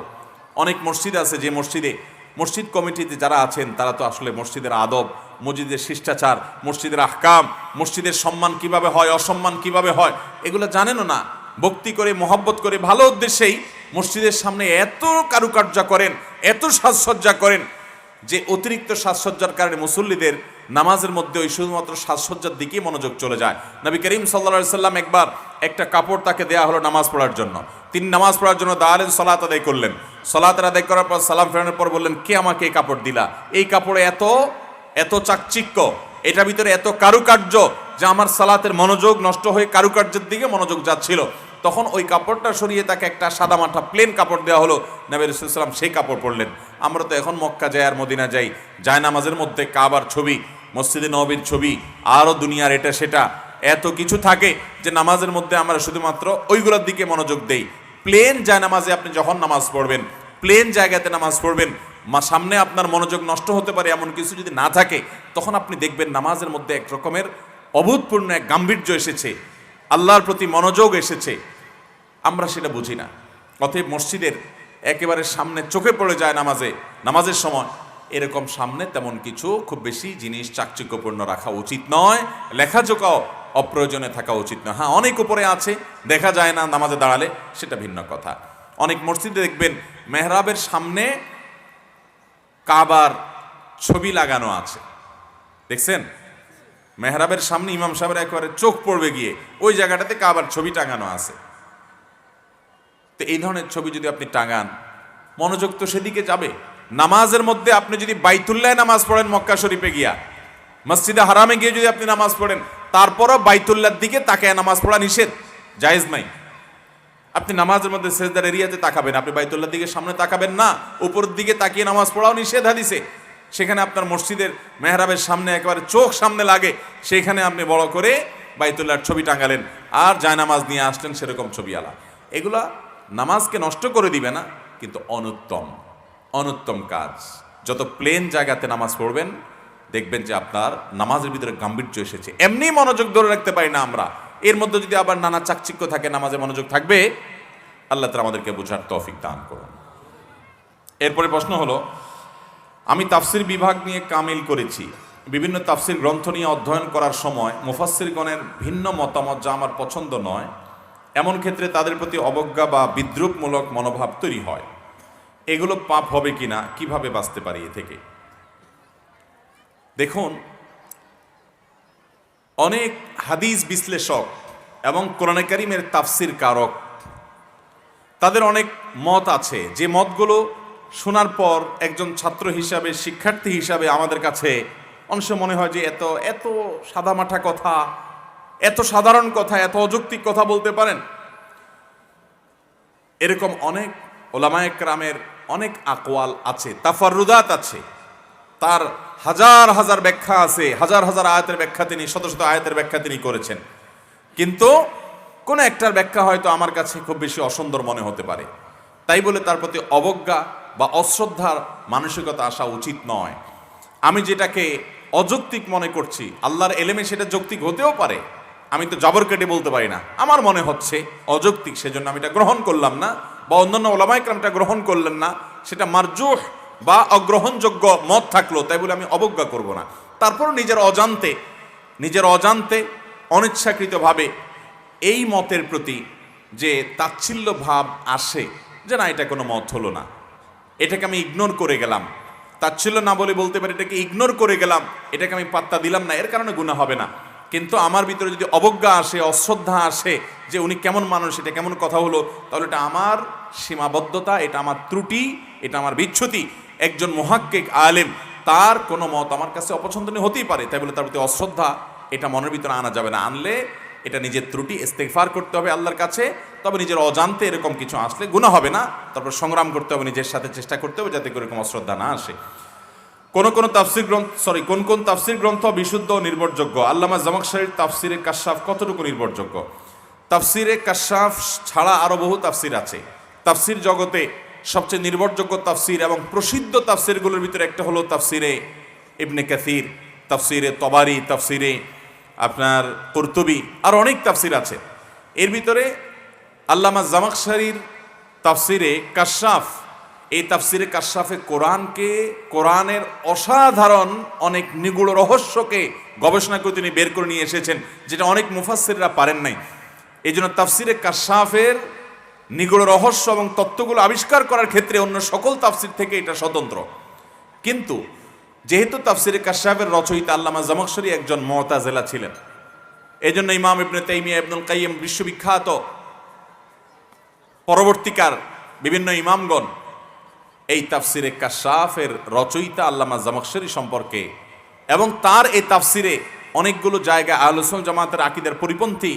অনেক মসজিদ আছে যে মসজিদে, মসজিদ কমিটিতে যারা আছেন তারা তো আসলে মসজিদের আদব, মসজিদের শিষ্টাচার, মসজিদের আহকাম, মসজিদের সম্মান কিভাবে হয়, অসম্মান কিভাবে হয়, এগুলো জানেনও না। ভক্তি করে, মহব্বত করে, ভালো উদ্দেশ্যেই মসজিদের সামনে এত কারুকার্য করেন, এত সাজসজ্জা করেন যে অতিরিক্ত সাজসজ্জার কারণে মুসল্লিদের নামাজের মধ্যে ওই শুধুমাত্র সাজসজ্জার দিকেই মনোযোগ চলে যায়। নবী করিম সাল্লাল্লাহু আলাইহি সাল্লাম একবার একটা কাপড় তাকে দেয়া হলো নামাজ পড়ার জন্য। তিনি নামাজ পড়ার জন্য দাঁড়ালেন, সালাত আদায় করলেন। সালাত আদায় করার পর সালাম ফেরানোর পর বললেন, কে আমাকে এই কাপড় দিলা? এই কাপড়ে এত চাকচিক্য, এটার ভিতরে এত কারুকার্য যে আমার সালাতের মনোযোগ নষ্ট হয়ে কারুকার্যের দিকে মনোযোগ যাচ্ছিল। তখন ওই কাপড়টা সরিয়ে তাকে একটা সাদামাটা প্লেন কাপড় দেওয়া হলো। নবী রাসূলুল্লাহ সাল্লাল্লাহু আলাইহি ওয়াসাল্লাম সেই কাপড় পরলেন। আমরা তো এখন মক্কা যাই আর মদিনা যাই, জায়নামাজের মধ্যে কাবার ছবি, মসজিদে নববীর ছবি, আরও দুনিয়ার এটা সেটা এত কিছু থাকে যে নামাজের মধ্যে আমরা শুধুমাত্র ওইগুলোর দিকে মনোযোগ দেই। প্লেন জায়নামাজে আপনি যখন নামাজ পড়বেন, প্লেন জায়গাতে নামাজ পড়বেন, সামনে আপনার মনোযোগ নষ্ট হতে পারে এমন কিছু যদি না থাকে, তখন আপনি দেখবেন নামাজের মধ্যে এক রকমের অভূতপূর্ণ এক গাম্ভীর্য এসেছে, আল্লাহর প্রতি মনোযোগ এসেছে। আমরা সেটা বুঝি না। অতএব মসজিদের একেবারে সামনে চোখে পড়ে যায় নামাজের সময়, এরকম সামনে তেমন কিছু খুব বেশি জিনিস চাকচিক্যপূর্ণ রাখা উচিত নয়। লেখাজোকাও অপ্রয়োজনে থাকা উচিত নয়। হ্যাঁ, অনেক উপরে আছে, দেখা যায় না নামাজে দাঁড়ালে, সেটা ভিন্ন কথা। অনেক মসজিদে দেখবেন মেহরাবের সামনে কাবার ছবি লাগানো আছে, দেখছেন? মেহরাবের সামনে ইমাম সাহেবের একেবারে চোখ পড়বে গিয়ে ওই জায়গাটাতে কাবার ছবি টাঙানো আছে। তো এই ধরনের ছবি যদি আপনি টাঙান, মনোযোগ তো সেদিকে যাবে। নামাজের মধ্যে আপনি যদি বাইতুল্লাহ নামাজ পড়েন, মক্কা শরীফে গিয়া, মসজিদে হারামে গিয়ে যদি আপনি নামাজ পড়েন, তারপরও বাইতুল্লাহর দিকে তাকায় নামাজ পড়া নিষেধ, জায়েজ নাই। আপনি নামাজের মধ্যে সেজদার এরিয়াতে তাকাবেন, আপনি বাইতুল্লাহর দিকে সামনে তাকাবেন না, উপরের দিকে তাকিয়ে নামাজ পড়াও নিষেধ হাদিসে। সেখানে আপনার মসজিদের মেহরাবের সামনে একেবারে চোখ সামনে লাগে, সেখানে আপনি বড় করে বাইতুল্লাহর ছবি টাঙালেন আর জায়নামাজ নিয়ে আসলেন সেরকম ছবি আলা। এগুলা নামাজকে নষ্ট করে দিবে না, কিন্তু অনুত্তম কাজ। যত প্লেন জায়গাতে নামাজ পড়বেন দেখবেন যে আপনার নামাজের ভিতরে গাম্ভীর্য এসেছে। এমনি মনোযোগ ধরে রাখতে পারি না আমরা, এর মধ্যে যদি আবার নানা চাকচিক্য থাকে, নামাজে মনোযোগ থাকবে? আল্লাহ তাআলা আমাদেরকে বোঝার তৌফিক দান করুন। এরপরে প্রশ্ন হলো, আমি তাফসির বিভাগ নিয়ে কামিল করেছি। বিভিন্ন তাফসির গ্রন্থ নিয়ে অধ্যয়ন করার সময় মুফাসসিরগণের ভিন্ন মতামত যা আমার পছন্দ নয়, এমন ক্ষেত্রে তাদের প্রতি অবজ্ঞা বা বিদ্রুপমূলক মনোভাব তৈরি হয়। এগুলো পাপ হবে কিনা, কিভাবে বাঁচতে পারি এ থেকে? দেখুন, অনেক হাদিস বিশ্লেষক এবং কোরআনে কারীমের তাফসির কারক, তাদের অনেক মত আছে, যে মতগুলো শোনার পর একজন ছাত্র হিসাবে, শিক্ষার্থী হিসাবে আমাদের কাছে অংশ মনে হয় যে এত এত সাদামাঠা কথা, এত সাধারণ কথা, এত অযৌক্তিক কথা বলতে পারেন। এরকম অনেক ওলামায়ে কেরামের অনেক আকওয়াল আছে, তাফাররুদাত আছে, তার হাজার হাজার ব্যাখ্যা আছে, হাজার হাজার আয়াতের ব্যাখ্যা তিনি, শত শত আয়াতের ব্যাখ্যা তিনি করেছেন। কিন্তু কোন একটার ব্যাখ্যা হয়তো আমার কাছে খুব বেশি অসুন্দর মনে হতে পারে, তাই বলে তার প্রতি অবজ্ঞা বা অশ্রদ্ধার মানসিকতা আসা উচিত নয়। আমি যেটাকে অযৌক্তিক মনে করছি, আল্লাহর এলেমে সেটা যৌক্তিক হতেও পারে, আমি তো জবর কেটে বলতে পারি না, আমার মনে হচ্ছে অযৌক্তিক, সেজন্য আমি এটা গ্রহণ করলাম না, বা অন্যান্য ওলামায়ে কেরামটা গ্রহণ করলেন না, সেটা মারজুহ বা অগ্রহণযোগ্য মত থাকলো, তাই বলে আমি অবজ্ঞা করব না। তারপর নিজের অজান্তে অনিচ্ছাকৃতভাবে এই মতের প্রতি যে তাচ্ছিল্য ভাব আসে, যে না এটা কোনো মত হলো না, এটাকে আমি ইগনোর করে গেলাম, তাচ্ছিল্য না বলে বলতে পারি এটাকে ইগনোর করে গেলাম, এটাকে আমি পাত্তা দিলাম না, এর কারণে গুনাহ হবে না। কিন্তু আমার ভিতরে যদি অবজ্ঞা আসে, অশ্রদ্ধা আসে, যে উনি কেমন মানুষ, এটা কেমন কথা হলো, তাহলে এটা আমার সীমাবদ্ধতা, এটা আমার ত্রুটি, এটা আমার বিচ্যুতি। একজন মুহাক্কিক আলেম, তার কোনো মত আমার কাছে অপছন্দনীয় হতেই পারে, তাই বলে তার প্রতি অশ্রদ্ধা এটা মনের ভিতরে আনা যাবে না। আনলে এটা নিজের ত্রুটি, ইস্তেগফার করতে হবে আল্লাহর কাছে, তবে নিজের অজান্তে এরকম কিছু আসলে গুনাহ হবে না। তারপর সংগ্রাম করতে হবে, নিজের সাথে চেষ্টা করতে হবে যাতে করে এরকম অশ্রদ্ধা না আসে। কোন তাফসির গ্রন্থ বিশুদ্ধ ও নির্ভরযোগ্য? আল্লামা জামাখশরীর তাফসিরে কাশফ কতটুকু নির্ভরযোগ্য? তাফসিরে কাশফ ছাড়া আরো বহু তাফসির আছে। তাফসির জগতে সবচেয়ে নির্ভরযোগ্য তাফসির এবং প্রসিদ্ধ তাফসিরগুলোর ভিতরে একটা হলো তাফসিরে ইবনে কাসির, তাফসিরে তবারি, তাফসিরে আপনার কুরতুবী, আর অনেক তাফসির আছে। এর ভিতরে আল্লামা জামাখশরীর তাফসিরে কাশফ, এই তাফসিরে কাশফে কোরআনের অসাধারণ অনেক নিগূঢ় রহস্যকে গবেষণা করে তিনি বের করে নিয়ে এসেছেন, যেটা অনেক মুফাসসিররা পারেন নাই। এই জন্য তাফসিরে কাশফের নিগূঢ় রহস্য এবং তত্ত্বগুলো আবিষ্কার করার ক্ষেত্রে অন্য সকল তাফসির থেকে এটা স্বতন্ত্র। কিন্তু যেহেতু তাফসিরে কাশফের রচয়িতা আল্লামা জামাখশরী একজন মুতাজিলা ছিলেন, এই জন্য ইমাম ইবনে তাইমিয়া, ইবনুল কাইয়িম, বিশ্ববিখ্যাত পরবর্তীকার বিভিন্ন ইমামগণ এই তাফসিরে কাশফের রচয়িতা আল্লামা জামাখশরী সম্পর্কে এবং তার এই তাফসিরে অনেকগুলো জায়গায় আহলুস সুন্নাহ জামাতের আকীদার পরিপন্থী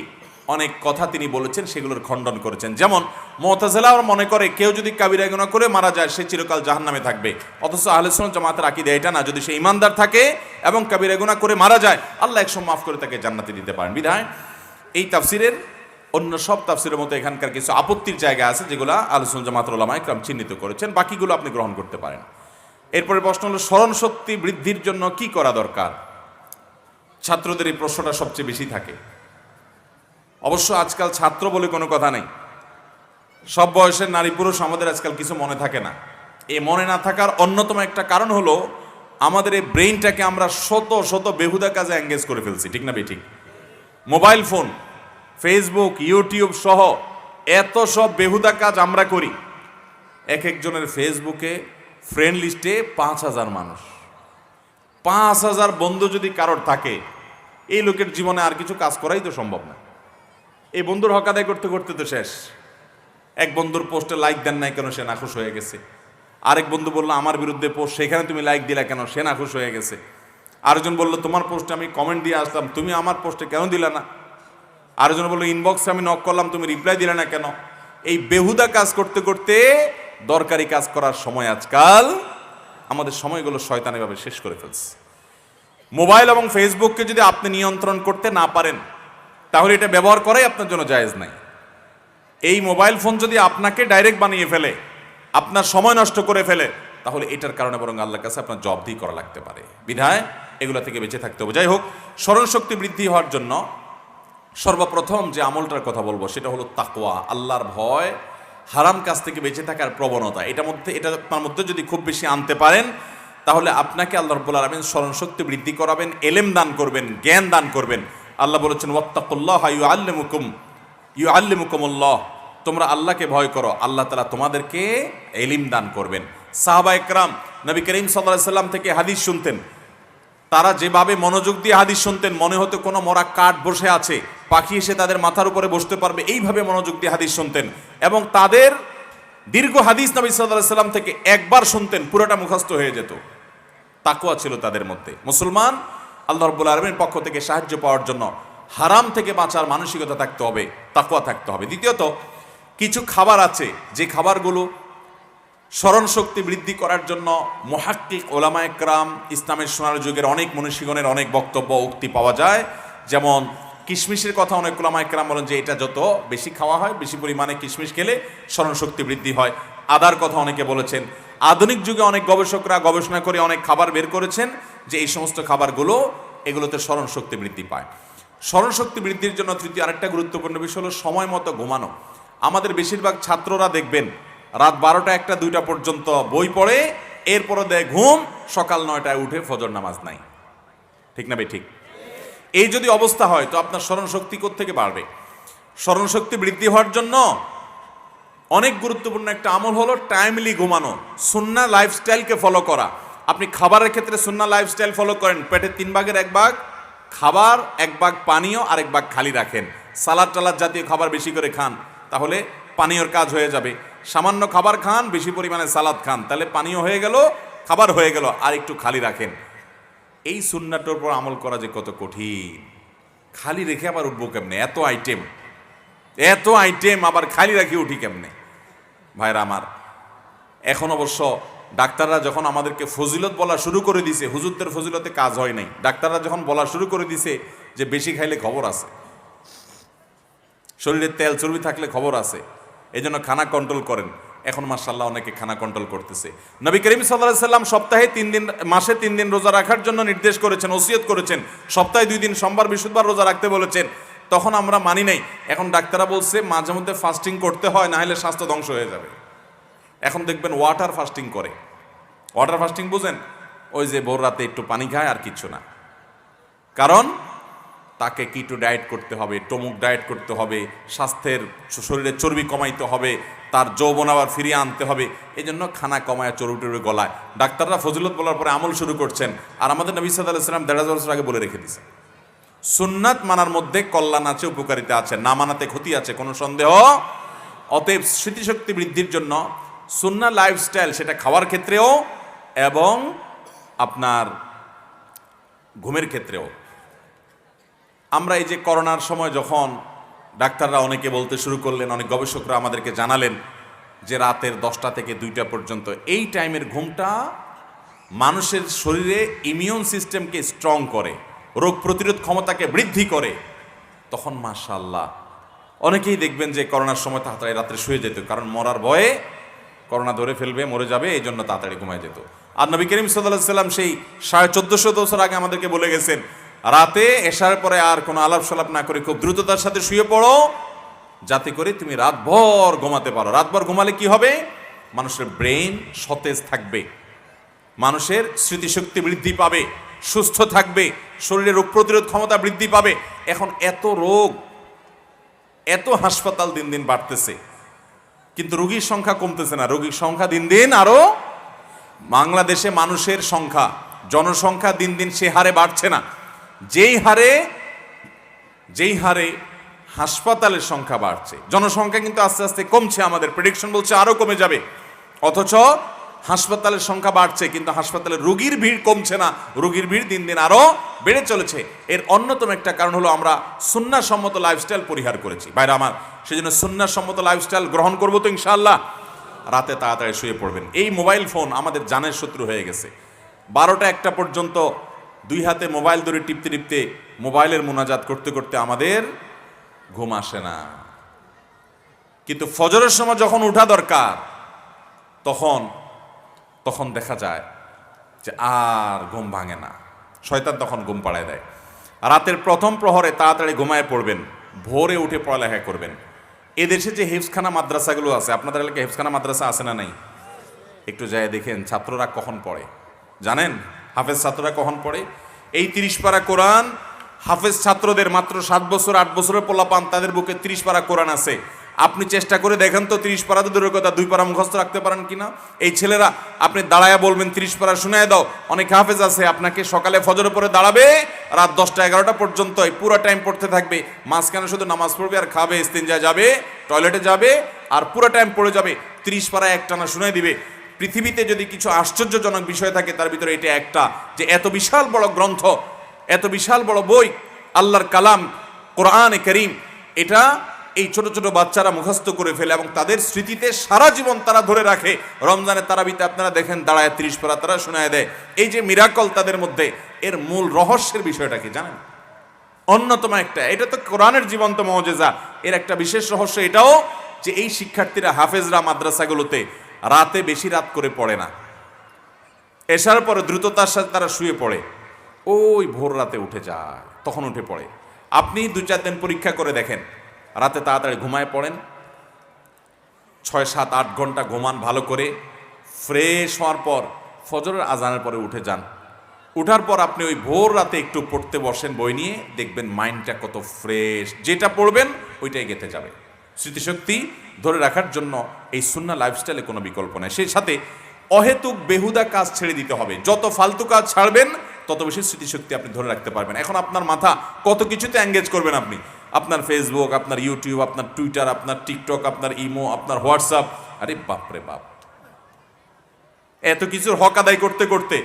অনেক কথা তিনি বলেছেন, সেগুলোর খণ্ডন করেছেন। যেমন মুতাজিলারা মনে করে কেউ যদি কাবিরা গুনাহ করে মারা যায় সে চিরকাল জাহান্নামে থাকবে, অথচ আহলুস সুন্নাহ জামাতের আকীদা এটা না, যদি সে ঈমানদার থাকে এবং কাবিরা গুনাহ করে মারা যায় আল্লাহ একসময় মাফ করে তাকে জান্নাতে দিতে পারেন। বিধায় এই তাফসিরের অন্য সব তাফসিরের মতো এখানকার কিছু আপত্তির জায়গা আছে, যেগুলো আহলুস সুন্নাহ জামাতের উলামায়ে কেরাম চিহ্নিত করেছেন, বাকিগুলো আপনি গ্রহণ করতে পারেন। এরপরে প্রশ্ন হলো, স্মরণ শক্তি বৃদ্ধির জন্য কি করা দরকার? ছাত্রদের এই প্রশ্নটা সবচেয়ে বেশি থাকে। অবশ্য আজকাল ছাত্র বলে কোনো কথা নেই, সব বয়সের নারী পুরুষ আমাদের আজকাল কিছু মনে থাকে না। এই মনে না থাকার অন্যতম একটা কারণ হলো আমাদের এই ব্রেইনটাকে আমরা শত শত বেহুদা কাজে এঙ্গেজ করে ফেলছি, ঠিক না বেঠিক? মোবাইল ফোন, ফেসবুক, ইউটিউব সহ এত সব বেহুদা কাজ আমরা করি। এক একজনের ফেসবুকে ফ্রেন্ড লিস্টে 5,000 মানুষ, 5,000 বন্ধু যদি কারোর থাকে, এই লোকের জীবনে আর কিছু কাজ করাই তো সম্ভব না। এই বন্ধুর হক আদায় করতে করতে তো শেষ। এক বন্ধুর পোস্টে লাইক দেন নাই কেন, সে নাখুশ হয়ে গেছে। আরেক বন্ধু বললো আমার বিরুদ্ধে পোস্ট, সেখানে তুমি লাইক দিলা কেন, সে নাখুশ হয়ে গেছে। আরেকজন বললো তোমার পোস্টে আমি কমেন্ট দিয়ে আসলাম, তুমি আমার পোস্টে কেন দিলা না। আরেকজন বললো ইনবক্সে আমি নক করলাম, তুমি রিপ্লাই দিলে না কেন। এই বেহুদা কাজ করতে করতে দরকারি কাজ করার সময় আজকাল আমাদের সময়গুলো শয়তান এভাবে শেষ করে ফেলছে। মোবাইল এবং ফেসবুককে যদি আপনি নিয়ন্ত্রণ করতে না পারেন তাহলে এটা ব্যবহার করাই আপনার জন্য জায়েজ নাই। এই মোবাইল ফোন যদি আপনাকে ডাইরেক্ট বানিয়ে ফেলে, আপনার সময় নষ্ট করে ফেলে, তাহলে এটার কারণে বরং আল্লাহর কাছে আপনার জবাবদিহি করা লাগতে পারে। বিধায় এগুলো থেকে বেঁচে থাকতে হবে। যাই হোক, স্মরণশক্তি বৃদ্ধি হওয়ার জন্য সর্বপ্রথম যে আমলটার কথা বলবো সেটা হলো তাকওয়া, আল্লাহর ভয়, হারাম কাজ থেকে বেঁচে থাকার প্রবণতা। এটা আপনার মধ্যে যদি খুব বেশি আনতে পারেন তাহলে আপনাকে আল্লাহ রাব্বুল আলামিন স্মরণশক্তি বৃদ্ধি করাবেন, এলেম দান করবেন, জ্ঞান দান করবেন। আল্লাহ বলেছেন ওয়াত্তাকুল্লাহা ইউআল্লিমুকুমুল্লাহ, তোমরা আল্লাহকে ভয় করো, আল্লাহ তাআলা তোমাদেরকে এলিম দান করবেন। সাহাবা একরাম নবী করিম সাল্লাল্লাহু আলাইহি সাল্লাম থেকে হাদিস শুনতেন, তারা যেভাবে মনোযোগ দিয়ে হাদিস শুনতেন মনে হতো কোনো মরা কাঠ বসে আছে, পাখি এসে তাদের মাথার উপরে বসতে পারবে, এইভাবে মনোযোগ দিয়ে হাদিস শুনতেন। এবং তাদের দীর্ঘ হাদিস নবী সাল্লাল্লাহু আলাইহি সাল্লাম থেকে একবার শুনতেন, পুরোটা মুখস্থ হয়ে যেত। তাকওয়া ছিল তাদের মধ্যে। মুসলমান আল্লাহ রাব্বুল আলামিনের পক্ষ থেকে সাহায্য পাওয়ার জন্য হারাম থেকে বাঁচার মানসিকতা থাকতে হবে, তাকওয়া থাকতে হবে। দ্বিতীয়ত, কিছু খাবার আছে যে খাবারগুলো স্মরণশক্তি বৃদ্ধি করার জন্য মুহাক্কিক ওলামায়ে কেরাম, ইসলামের সোনার যুগের অনেক মনীষীগণের অনেক বক্তব্য উক্তি পাওয়া যায়। যেমন কিশমিশের কথা অনেক ওলামায়ে কেরাম বলেন যে এটা যত বেশি খাওয়া হয়, বেশি পরিমাণে কিশমিশ খেলে স্মরণশক্তি বৃদ্ধি হয়। আদার কথা অনেকে বলেছেন। আধুনিক যুগে অনেক গবেষকরা গবেষণা করে অনেক খাবার বের করেছেন যে এই সমস্ত খাবারগুলো এগুলোতে স্মরণশক্তি বৃদ্ধি পায়। স্মরণশক্তি বৃদ্ধির জন্য তৃতীয় আরেকটা গুরুত্বপূর্ণ বিষয় হলো সময় মতো ঘুমানো। আমাদের বেশিরভাগ ছাত্ররা দেখবেন রাত 12টা 1টা 2টা পর্যন্ত বই পড়ে, এরপরে দেয় ঘুম, সকাল 9টায় উঠে ফজর নামাজ নাই। ঠিক না ভাই? ঠিক। এই যদি অবস্থা হয় তো আপনার স্মরণশক্তি কোত্থেকে বাড়বে? স্মরণশক্তি বৃদ্ধি হওয়ার জন্য অনেক গুরুত্বপূর্ণ একটা আমল হলো টাইমলি ঘুমানো, সুন্নাহ লাইফস্টাইলকে ফলো করা। আপনি খাবারের ক্ষেত্রে সুন্নাহ লাইফস্টাইল ফলো করেন, পেটের 3 ভাগের 1 ভাগ খাবার, 1 ভাগ পানীয়, আর 1 ভাগ খালি রাখেন। সালাদ টালাদ জাতীয় খাবার বেশি করে খান, তাহলে পানীয়র কাজ হয়ে যাবে। সামান্য খাবার খান, বেশি পরিমাণে সালাদ খান, তাহলে পানীয় হয়ে গেল, খাবার হয়ে গেল, আর একটু খালি রাখেন। এই সুন্নাহটার উপর আমল করা যে কত কঠিন। খালি রেখে আবার উঠবো কেমনে? এত আইটেম আবার খালি রাখি উঠি কেমনে? ভাইরা আমার, এখন অবশ্য ডাক্তাররা যখন আমাদেরকে ফজিলত বলা শুরু করে দিছে, হুজুরদের ফজিলতে কাজ হয় নাই, ডাক্তাররা যখন বলা শুরু করে দিছে যে বেশি খাইলে খবর আছে, শরীরে তেল চর্বি থাকলে খবর আছে, এই জন্য খানা কন্ট্রোল করেন। এখন মাশাআল্লাহ অনেকে খানা কন্ট্রোল করতেছে। নবী করিম সাল্লাল্লাহু আলাইহি সাল্লাম সপ্তাহে 3 দিন, মাসে 3 দিন রোজা রাখার জন্য নির্দেশ করেছেন, ওসিয়ত করেছেন। সপ্তাহে 2 দিন সোমবার বৃহস্পতিবার রোজা রাখতে বলেছেন। তখন আমরা মানি নাই। এখন ডাক্তাররা বলছে মাঝে মধ্যে ফাস্টিং করতে হয়, না হলে স্বাস্থ্য ধ্বংস হয়ে যাবে। এখন দেখবেন ওয়াটার ফাস্টিং করে। ওয়াটার ফাস্টিং বুঝেন? ওই যে ভোর রাতে একটু পানি খায় আর কিচ্ছু না। কারণ তাকে কিটো ডায়েট করতে হবে, টমুক ডায়েট করতে হবে, স্বাস্থ্যের শরীরের চর্বি কমাইতে হবে, তার যৌবন আবার ফিরিয়ে আনতে হবে। এই জন্য খানা কমায় চর্বি টর্বি গলায়। ডাক্তাররা ফজিলত বলার পরে আমল শুরু করছেন। আর আমাদের নবী সাল্লাল্লাহু আলাইহি ওয়াসাল্লাম 1.5 বছর আগে বলে রেখে দিয়েছে, সুন্নাত মানার মধ্যে কল্যাণ আছে, উপকারিতা আছে, না মানাতে ক্ষতি আছে, কোনো সন্দেহ। অতএব স্মৃতিশক্তি বৃদ্ধির জন্য সুন্নাহ লাইফস্টাইল, সেটা খাওয়ার ক্ষেত্রেও এবং আপনার ঘুমের ক্ষেত্রেও। আমরা এই যে করোনার সময় যখন ডাক্তাররা অনেকে বলতে শুরু করলেন, অনেক গবেষকরা আমাদেরকে জানালেন যে রাতের 10টা থেকে 2টা পর্যন্ত এই টাইমের ঘুমটা মানুষের শরীরে ইমিউন সিস্টেমকে স্ট্রং করে, রোগ প্রতিরোধ ক্ষমতাকে বৃদ্ধি করে। তখন মাশাআল্লাহ অনেকেই দেখবেন যে করোনার সময় তাড়াতাড়ি রাত্রে শুয়ে যেত, কারণ মরার ভয়ে, করোনা ধরে ফেলবে, মরে যাবে, এই জন্য তাড়াতাড়ি ঘুমায় যেত। আর নবী করিম সাল্লাল্লাহু আলাইহি সাল্লাম সেই 1450 বছর আগে আমাদেরকে বলে গেছেন, রাতে এশার পরে আর কোনো আলাপ সালাপ না করে খুব দ্রুততার সাথে শুয়ে পড়ো, যাতে করে তুমি রাতভর ঘুমাতে পারো। রাতভর ঘুমালে কি হবে? মানুষের ব্রেন সতেজ থাকবে, মানুষের স্মৃতিশক্তি বৃদ্ধি পাবে, সুস্থ থাকবে, শরীরে রোগ প্রতিরোধ ক্ষমতা বৃদ্ধি পাবে। এখন এত রোগ, এত হাসপাতাল দিন দিন বাড়তেছে, কিন্তু রোগীর সংখ্যা কমতেছে না, রোগীর সংখ্যা দিন দিন আরো। বাংলাদেশে মানুষের সংখ্যা, জনসংখ্যা দিন দিন সে হারে বাড়ছে না, যেই হারে হাসপাতালের সংখ্যা বাড়ছে। জনসংখ্যা কিন্তু আস্তে আস্তে কমছে, আমাদের প্রেডিকশন বলছে আরো কমে যাবে। অথচ হাসপাতালের সংখ্যা বাড়ছে, কিন্তু হাসপাতালে রোগীর ভিড় কমছে না, রোগীর ভিড় দিন দিন আরো বেড়ে চলেছে। এর অন্যতম একটা কারণ হলো আমরা সুন্নাহ সম্মত লাইফস্টাইল পরিহার করেছি। ভাইরা আমার, সেজন্য সুন্নাহসম্মত লাইফস্টাইল গ্রহণ করবো তো ইনশাআল্লাহ। রাতে তাড়াতাড়ি শুয়ে পড়বেন। এই মোবাইল ফোন আমাদের জানের শত্রু হয়ে গেছে। 12টা 1টা পর্যন্ত দুই হাতে মোবাইল ধরে টিপতে টিপতে মোবাইলের মুনাজাত করতে করতে আমাদের ঘুম আসে না। কিন্তু ফজরের সময় যখন উঠা দরকার তখন দেখা যায় যে আর ঘুম ভাঙে না, শয়তান তখন ঘুম পাড়ায় দেয়। রাতের প্রথম প্রহরে তাড়াতাড়ি ঘুমায় পড়বেন, ভোরে উঠে পড়ালেখা করবেন। এদেশে যে হেফজখানা মাদ্রাসাগুলো আছে, আপনাদের এলাকায় হেফজখানা মাদ্রাসা আছে না নাই? একটু যায় দেখেন ছাত্ররা কখন পড়ে জানেন? হাফেজ ছাত্ররা কখন পড়ে? এই 30 পারা কোরআন হাফেজ ছাত্রদের, মাত্র 7 বছর 8 বছরের পোলাপান, তাদের বুকে 30 পারা কোরআন আছে। আপনি চেষ্টা করে দেখেন তো 30 পারা তো দূরের কথা, 2 পারা মুখস্থ রাখতে পারেন কিনা? এই ছেলেরা আপনি দাঁড়ায়া বলবেন 30 পারা শুনায় দাও। অনেক হাফেজ আছে আপনাকে সকালে ফজরের পরে দাঁড়াবে, রাত 10টা 11টা পর্যন্ত এই পুরো টাইম পড়তে থাকবে। মাঝখানে শুধু নামাজ পড়বে আর খাবে, ইস্তিনজা যাবে, টয়লেটে যাবে, আর পুরো টাইম পড়ে যাবে। 30 পারা একটানা শুনায় দিবে। পৃথিবীতে যদি কিছু আশ্চর্যজনক বিষয় থাকে তার ভিতরে এটা একটা, যে এত বিশাল বড় গ্রন্থ, এত বিশাল বড় বই, আল্লাহর কালাম কোরআনে কারীম, এটা এই ছোট ছোট বাচ্চারা মুখস্থ করে ফেলে এবং তাদের স্মৃতিতে সারা জীবন তারা ধরে রাখে। রমজানের তারাবিতে আপনারা দেখেন দাঁড়ায় 30 পারা তারা শোনায় দেয়। এই যে মিরাকল তাদের মধ্যে, এর মূল রহস্যের বিষয়টা কি জানেন? অন্যতম একটা, এটা তো কোরআনের জীবন্ত মুজিজা। এর একটা বিশেষ রহস্য এটাও যে এই শিক্ষার্থীরা, হাফেজরা মাদ্রাসাগুলোতে রাতে বেশি রাত করে পড়ে না। এশার পরে দ্রুততার সাথে তারা শুয়ে পড়ে, ওই ভোর রাতে উঠে যায়, তখন উঠে পড়ে। আপনি 2-4 দিন পরীক্ষা করে দেখেন, রাতে তাড়াতাড়ি ঘুমায় পড়েন, 6-7-8 ঘন্টা ঘুমান ভালো করে, ফ্রেশ হওয়ার পর ফজরের আজানের পরে উঠে যান। উঠার পর আপনি ওই ভোর রাতে একটু পড়তে বসেন বই নিয়ে, দেখবেন মাইন্ডটা কত ফ্রেশ। যেটা পড়বেন ওইটাই গেঁথে যাবে। স্মৃতিশক্তি ধরে রাখার জন্য এই সুন্নাহ লাইফস্টাইলে কোনো বিকল্প নেই। সেই সাথে অহেতুক বেহুদা কাজ ছেড়ে দিতে হবে। যত ফালতু কাজ ছাড়বেন তত বেশি স্মৃতিশক্তি আপনি ধরে রাখতে পারবেন। এখন আপনার মাথা কত কিছুতে এঙ্গেজ করবেন আপনি, আপনার ফেসবুক, আপনার ইউটিউব, আপনার টুইটার, আপনার টিকটক, আপনার ইমো, আপনার হোয়াটসঅ্যাপ। আরে বাপরে বাপ, এত কিছুর হক আদায় করতে করতে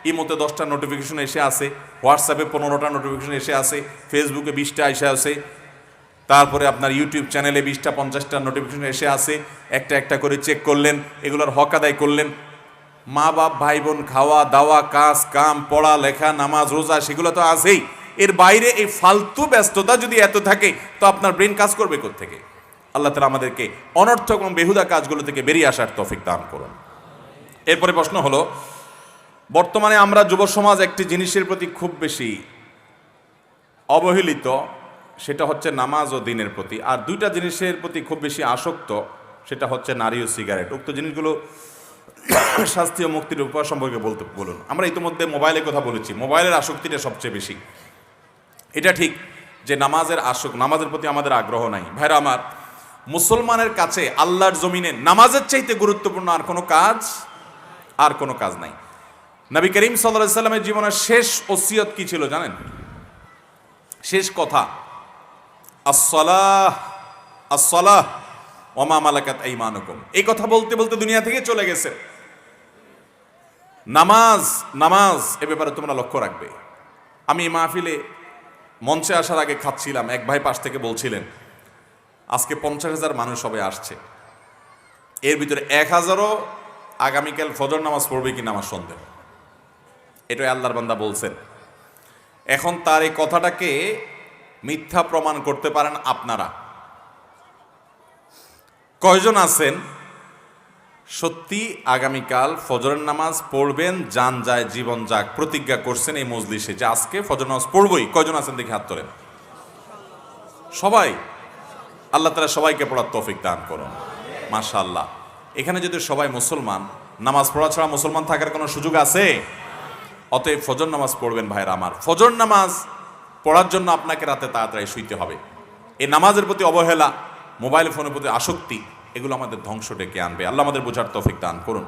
ইমোতে 10টা নোটিফিকেশন এসে আসে, হোয়াটসঅ্যাপে 15টা নোটিফিকেশন এসে আসে, ফেসবুকে 20টা এসে আসে, তারপরে আপনার ইউটিউব চ্যানেলে 20টা 50টা নোটিফিকেশন এসে আসে। একটা একটা করে চেক করলেন, এগুলোর হক আদায় করলেন। মা বাপ ভাই বোন, খাওয়া দাওয়া, কাজ কাম, পড়া লেখা, নামাজ রোজা, সেগুলো তো আছেই। এর বাইরে এই ফালতু ব্যস্ততা যদি এত থাকে তো আপনার ব্রেন কাজ করবে কোত্থেকে? আল্লাহ তাআলা আমাদেরকে অনর্থক এবং বেহুদা কাজগুলো থেকে বেরিয়ে আসার তৌফিক দান করুন। এরপরে প্রশ্ন হলো, বর্তমানে আমরা যুব সমাজ একটি জিনিসের প্রতি খুব বেশি অবহেলিত, সেটা হচ্ছে নামাজ ও দিনের প্রতি। আর 2টা জিনিসের প্রতি খুব বেশি আসক্ত, সেটা হচ্ছে নারী ও সিগারেট। উক্ত জিনিসগুলো শাস্তি ও মুক্তির উপায় সম্পর্কে বলুন। আমরা ইতিমধ্যে মোবাইলের কথা বলেছি, মোবাইলের আসক্তিটা সবচেয়ে বেশি। এটা ঠিক যে নামাজের প্রতি আমাদের আগ্রহ নাই। ভাইরা আমার, মুসলমানের কাছে আল্লাহর জমিনে নামাজের চাইতে গুরুত্বপূর্ণ আর কোনো কাজ নাই। নবী করিম সাল্লাল্লাহু আলাইহি সাল্লামের জীবনের শেষ ওসিয়ত কি ছিল জানেন? শেষ কথা, আসসালাহ আসসালাহ ওয়া মা মালাকাত আইমানুকুম। এই কথা বলতে বলতে দুনিয়া থেকে চলে গেছে। নামাজ এ ব্যাপারে তোমরা লক্ষ্য রাখবে। আমি এই মাহফিলে মঞ্চে আসার আগে খাচ্ছিলাম, এক ভাই পাশ থেকে বলছিলেন আজকে 50,000 মানুষ সবাই আসছে, এর ভিতরে 1,000ও আগামীকাল ফজর নামাজ পড়বে কিনা আমার সন্দেহ। এটাই আল্লাহর বান্দা বলছেন। এখন তার এই কথাটাকে মিথ্যা প্রমাণ করতে পারেন আপনারা। কয়জন আছেন সত্যি আগামীকাল ফজরের নামাজ পড়বেন, জান যায় জীবন যাক, প্রতিজ্ঞা করছেন এই মজলিসে যে আজকে ফজর নামাজ পড়বই? কয়জন আছেন দেখে হাত তোলেন। সবাই? আল্লাহ তাআলা সবাইকে পড়ার তৌফিক দান করুন। মাশাআল্লাহ। এখানে যদি সবাই মুসলমান, নামাজ পড়া ছাড়া মুসলমান থাকার কোনো সুযোগ আছে? অতএব ফজর নামাজ পড়বেন ভাইরা আমার। ফজর নামাজ পড়ার জন্য আপনাকে রাতে তাড়াতাড়ি শুইতে হবে। এই নামাজের প্রতি অবহেলা, মোবাইল ফোনের প্রতি আসক্তি, এগুলো আমাদের ধ্বংস ডেকে আনবে। আল্লাহ আমাদের বোঝার তৌফিক দান করুন।